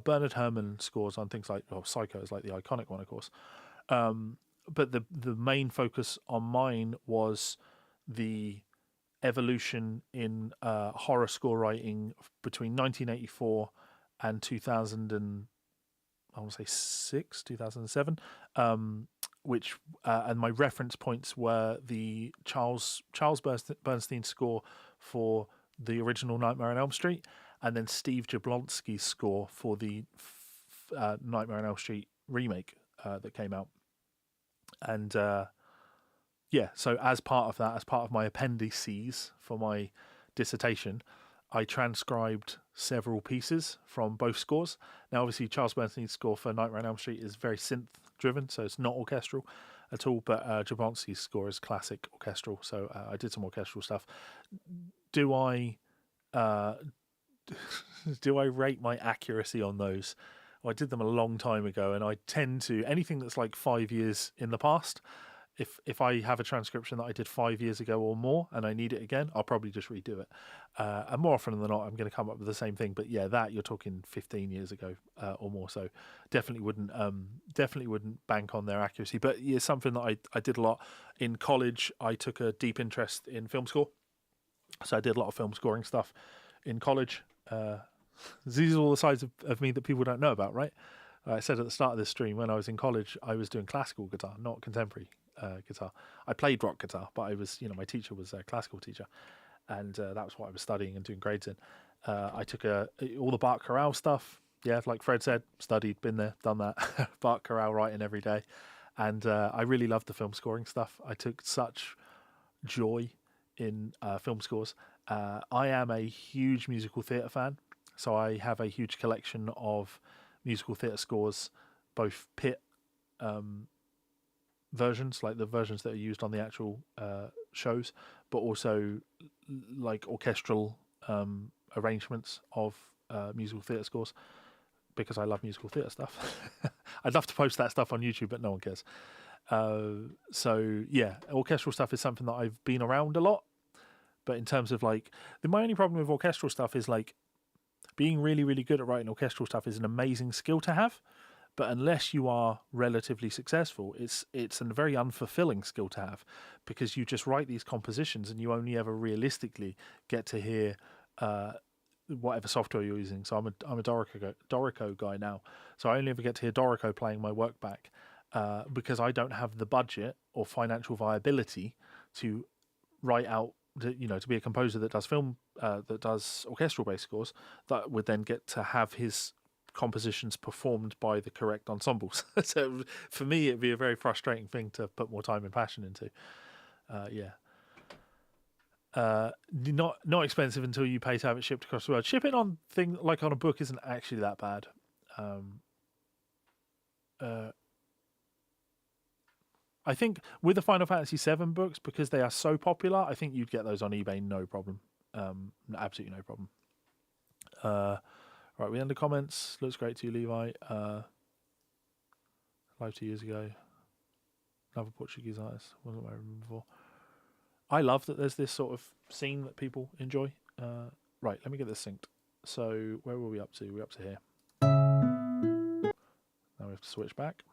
Bernard Herrmann scores on things like Psycho is like the iconic one, of course. But the main focus on mine was the evolution in horror score writing between 1984 and 2000 and I want to say 2007, which and my reference points were the Charles Bernstein score for the original Nightmare on Elm Street, and then Steve Jablonsky's score for the Nightmare on Elm Street remake that came out. And yeah, so as part of my appendices for my dissertation, I transcribed several pieces from both scores. Now, obviously, Charles Bernstein's score for Nightmare on Elm Street is very synth-driven, so it's not orchestral at all, but Jablonsky's score is classic orchestral, so I did some orchestral stuff. Do I rate my accuracy on those? Well, I did them a long time ago, and I tend to, anything that's like 5 years in the past, if I have a transcription that I did 5 years ago or more and I need it again, I'll probably just redo it. And more often than not, I'm going to come up with the same thing. But yeah, that you're talking 15 years ago or more. So definitely wouldn't bank on their accuracy. But yeah, something that I did a lot in college. I took a deep interest in film score, so I did a lot of film scoring stuff in college. These are all the sides of me that people don't know about, right? I said at the start of this stream, when I was in college, I was doing classical guitar, not contemporary guitar. I played rock guitar, but I was, my teacher was a classical teacher, and that was what I was studying and doing grades in. I took all the Bach chorale stuff. Yeah, like Fred said, studied, been there, done that. Bach chorale writing every day, and I really loved the film scoring stuff. I took such joy in film scores. I am a huge musical theatre fan, so I have a huge collection of musical theatre scores, both pit versions, like the versions that are used on the actual shows, but also like orchestral arrangements of musical theatre scores, because I love musical theatre stuff. I'd love to post that stuff on YouTube, but no one cares. So yeah, orchestral stuff is something that I've been around a lot, but in terms of like, my only problem with orchestral stuff is like, being really, really good at writing orchestral stuff is an amazing skill to have, but unless you are relatively successful, it's a very unfulfilling skill to have, because you just write these compositions and you only ever realistically get to hear whatever software you're using. So I'm a Dorico guy now, so I only ever get to hear Dorico playing my work back because I don't have the budget or financial viability to write out, to be a composer that does film, that does orchestral based scores, that would then get to have his compositions performed by the correct ensembles. So for me, it'd be a very frustrating thing to put more time and passion into. Not expensive until you pay to have it shipped across the world. Shipping on thing like on a book isn't actually that bad. I think with the Final Fantasy VII books, because they are so popular, I think you'd get those on eBay, no problem. Absolutely no problem. Right, we end the comments. Looks great to you, Levi. Live 2 years ago. Another Portuguese artist. Wasn't where I remember before. I love that there's this sort of scene that people enjoy. Right, let me get this synced. So where were we up to? We're up to here. Now we have to switch back.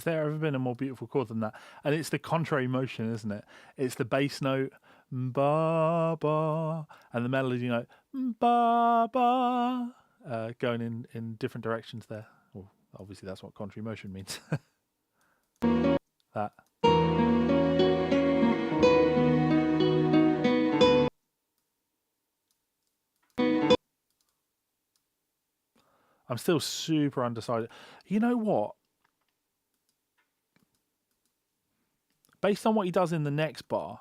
Has there ever been a more beautiful chord than that? And it's the contrary motion, isn't it? It's the bass note, ba ba, and the melody note, ba ba, going in different directions there. Well, obviously that's what contrary motion means. That. I'm still super undecided. You know what? Based on what he does in the next bar,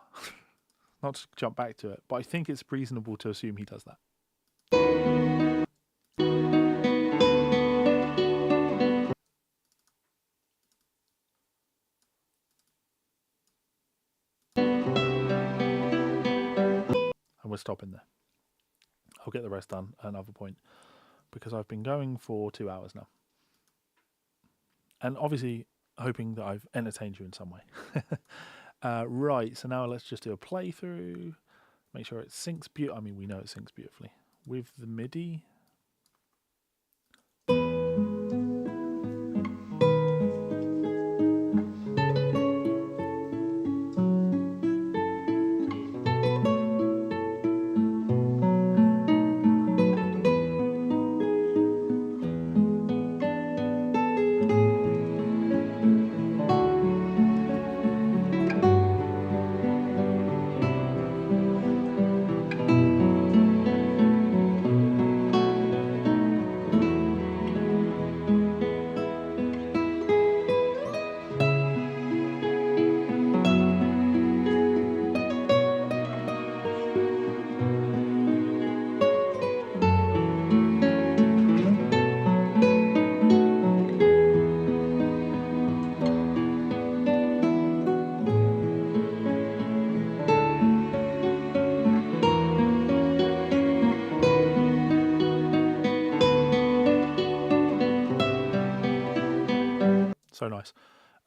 not to jump back to it, but I think it's reasonable to assume he does that. And we're stopping there. I'll get the rest done at another point, because I've been going for 2 hours now. And obviously hoping that I've entertained you in some way. Right, so now let's just do a playthrough. Make sure it syncs beautifully. I mean, we know it syncs beautifully with the MIDI. So nice.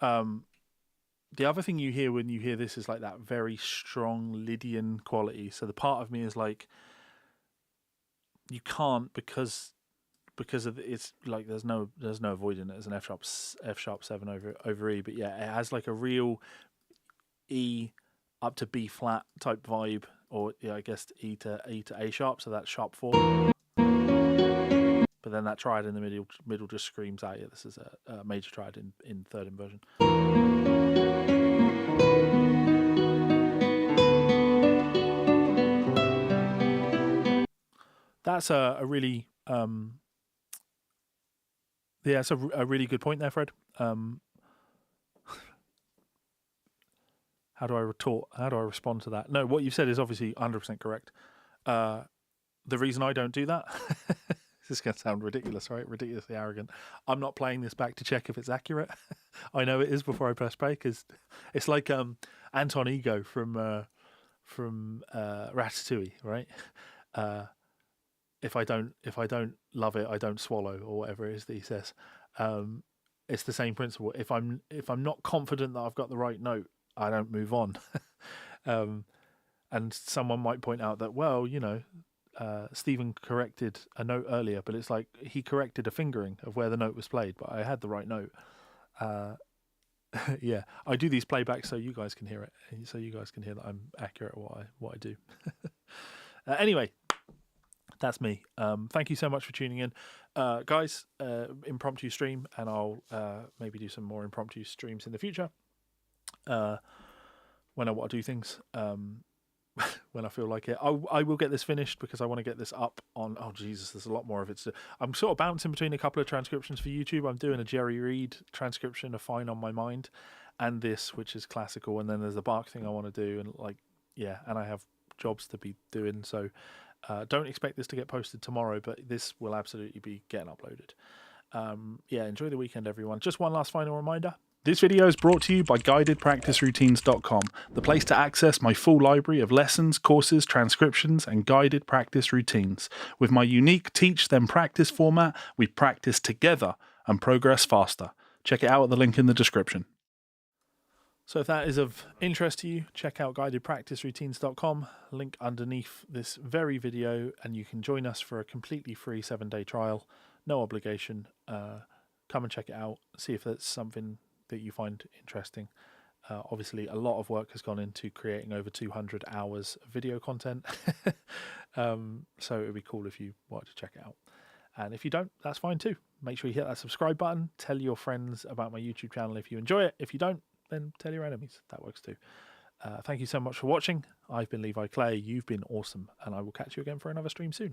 The other thing you hear when you hear this is like that very strong Lydian quality. So the part of me is like, you can't, because of it's like there's no avoiding it as an F sharp 7 over E. But yeah, it has like a real E up to B flat type vibe, or yeah, I guess E to A sharp. So that's sharp 4. But then that triad in the middle just screams out, yeah, this is a major triad in third inversion. That's a really yeah, it's a really good point there, Fred. How do I retort? How do I respond to that? No, what you've said is obviously 100% correct. The reason I don't do that, this is going to sound ridiculous, right? Ridiculously arrogant. I'm not playing this back to check if it's accurate. I know it is before I press play, because it's like Anton Ego from Ratatouille, right? If I don't love it, I don't swallow, or whatever it is that he says. It's the same principle. If I'm not confident that I've got the right note, I don't move on. And someone might point out that, well, you know, Stephen corrected a note earlier, but it's like he corrected a fingering of where the note was played, but I had the right note. Yeah, I do these playbacks so you guys can hear it, so you guys can hear that I'm accurate at what I do. Anyway, that's me. Thank you so much for tuning in, guys. Impromptu stream, and I'll maybe do some more impromptu streams in the future when I want to do things. When I feel like it. I will get this finished, because I want to get this up on, oh Jesus, there's a lot more of it to do. I'm sort of bouncing between a couple of transcriptions for YouTube. I'm doing a Jerry Reed transcription of Fine on My Mind, and this, which is classical, and then there's the Bach thing I want to do, and like, yeah, and I have jobs to be doing, so don't expect this to get posted tomorrow, but this will absolutely be getting uploaded. Yeah, enjoy the weekend, everyone. Just one last final reminder. This video is brought to you by guidedpracticeroutines.com, the place to access my full library of lessons, courses, transcriptions, and guided practice routines. With my unique teach then practice format, we practice together and progress faster. Check it out at the link in the description. So if that is of interest to you, check out guidedpracticeroutines.com, link underneath this very video, and you can join us for a completely free 7-day trial, no obligation. Come and check it out, see if that's something that you find interesting. Obviously, a lot of work has gone into creating over 200 hours of video content. So it would be cool if you wanted to check it out. And if you don't, that's fine too. Make sure you hit that subscribe button. Tell your friends about my YouTube channel if you enjoy it. If you don't, then tell your enemies. That works too. Thank you so much for watching. I've been Levi Clay. You've been awesome. And I will catch you again for another stream soon.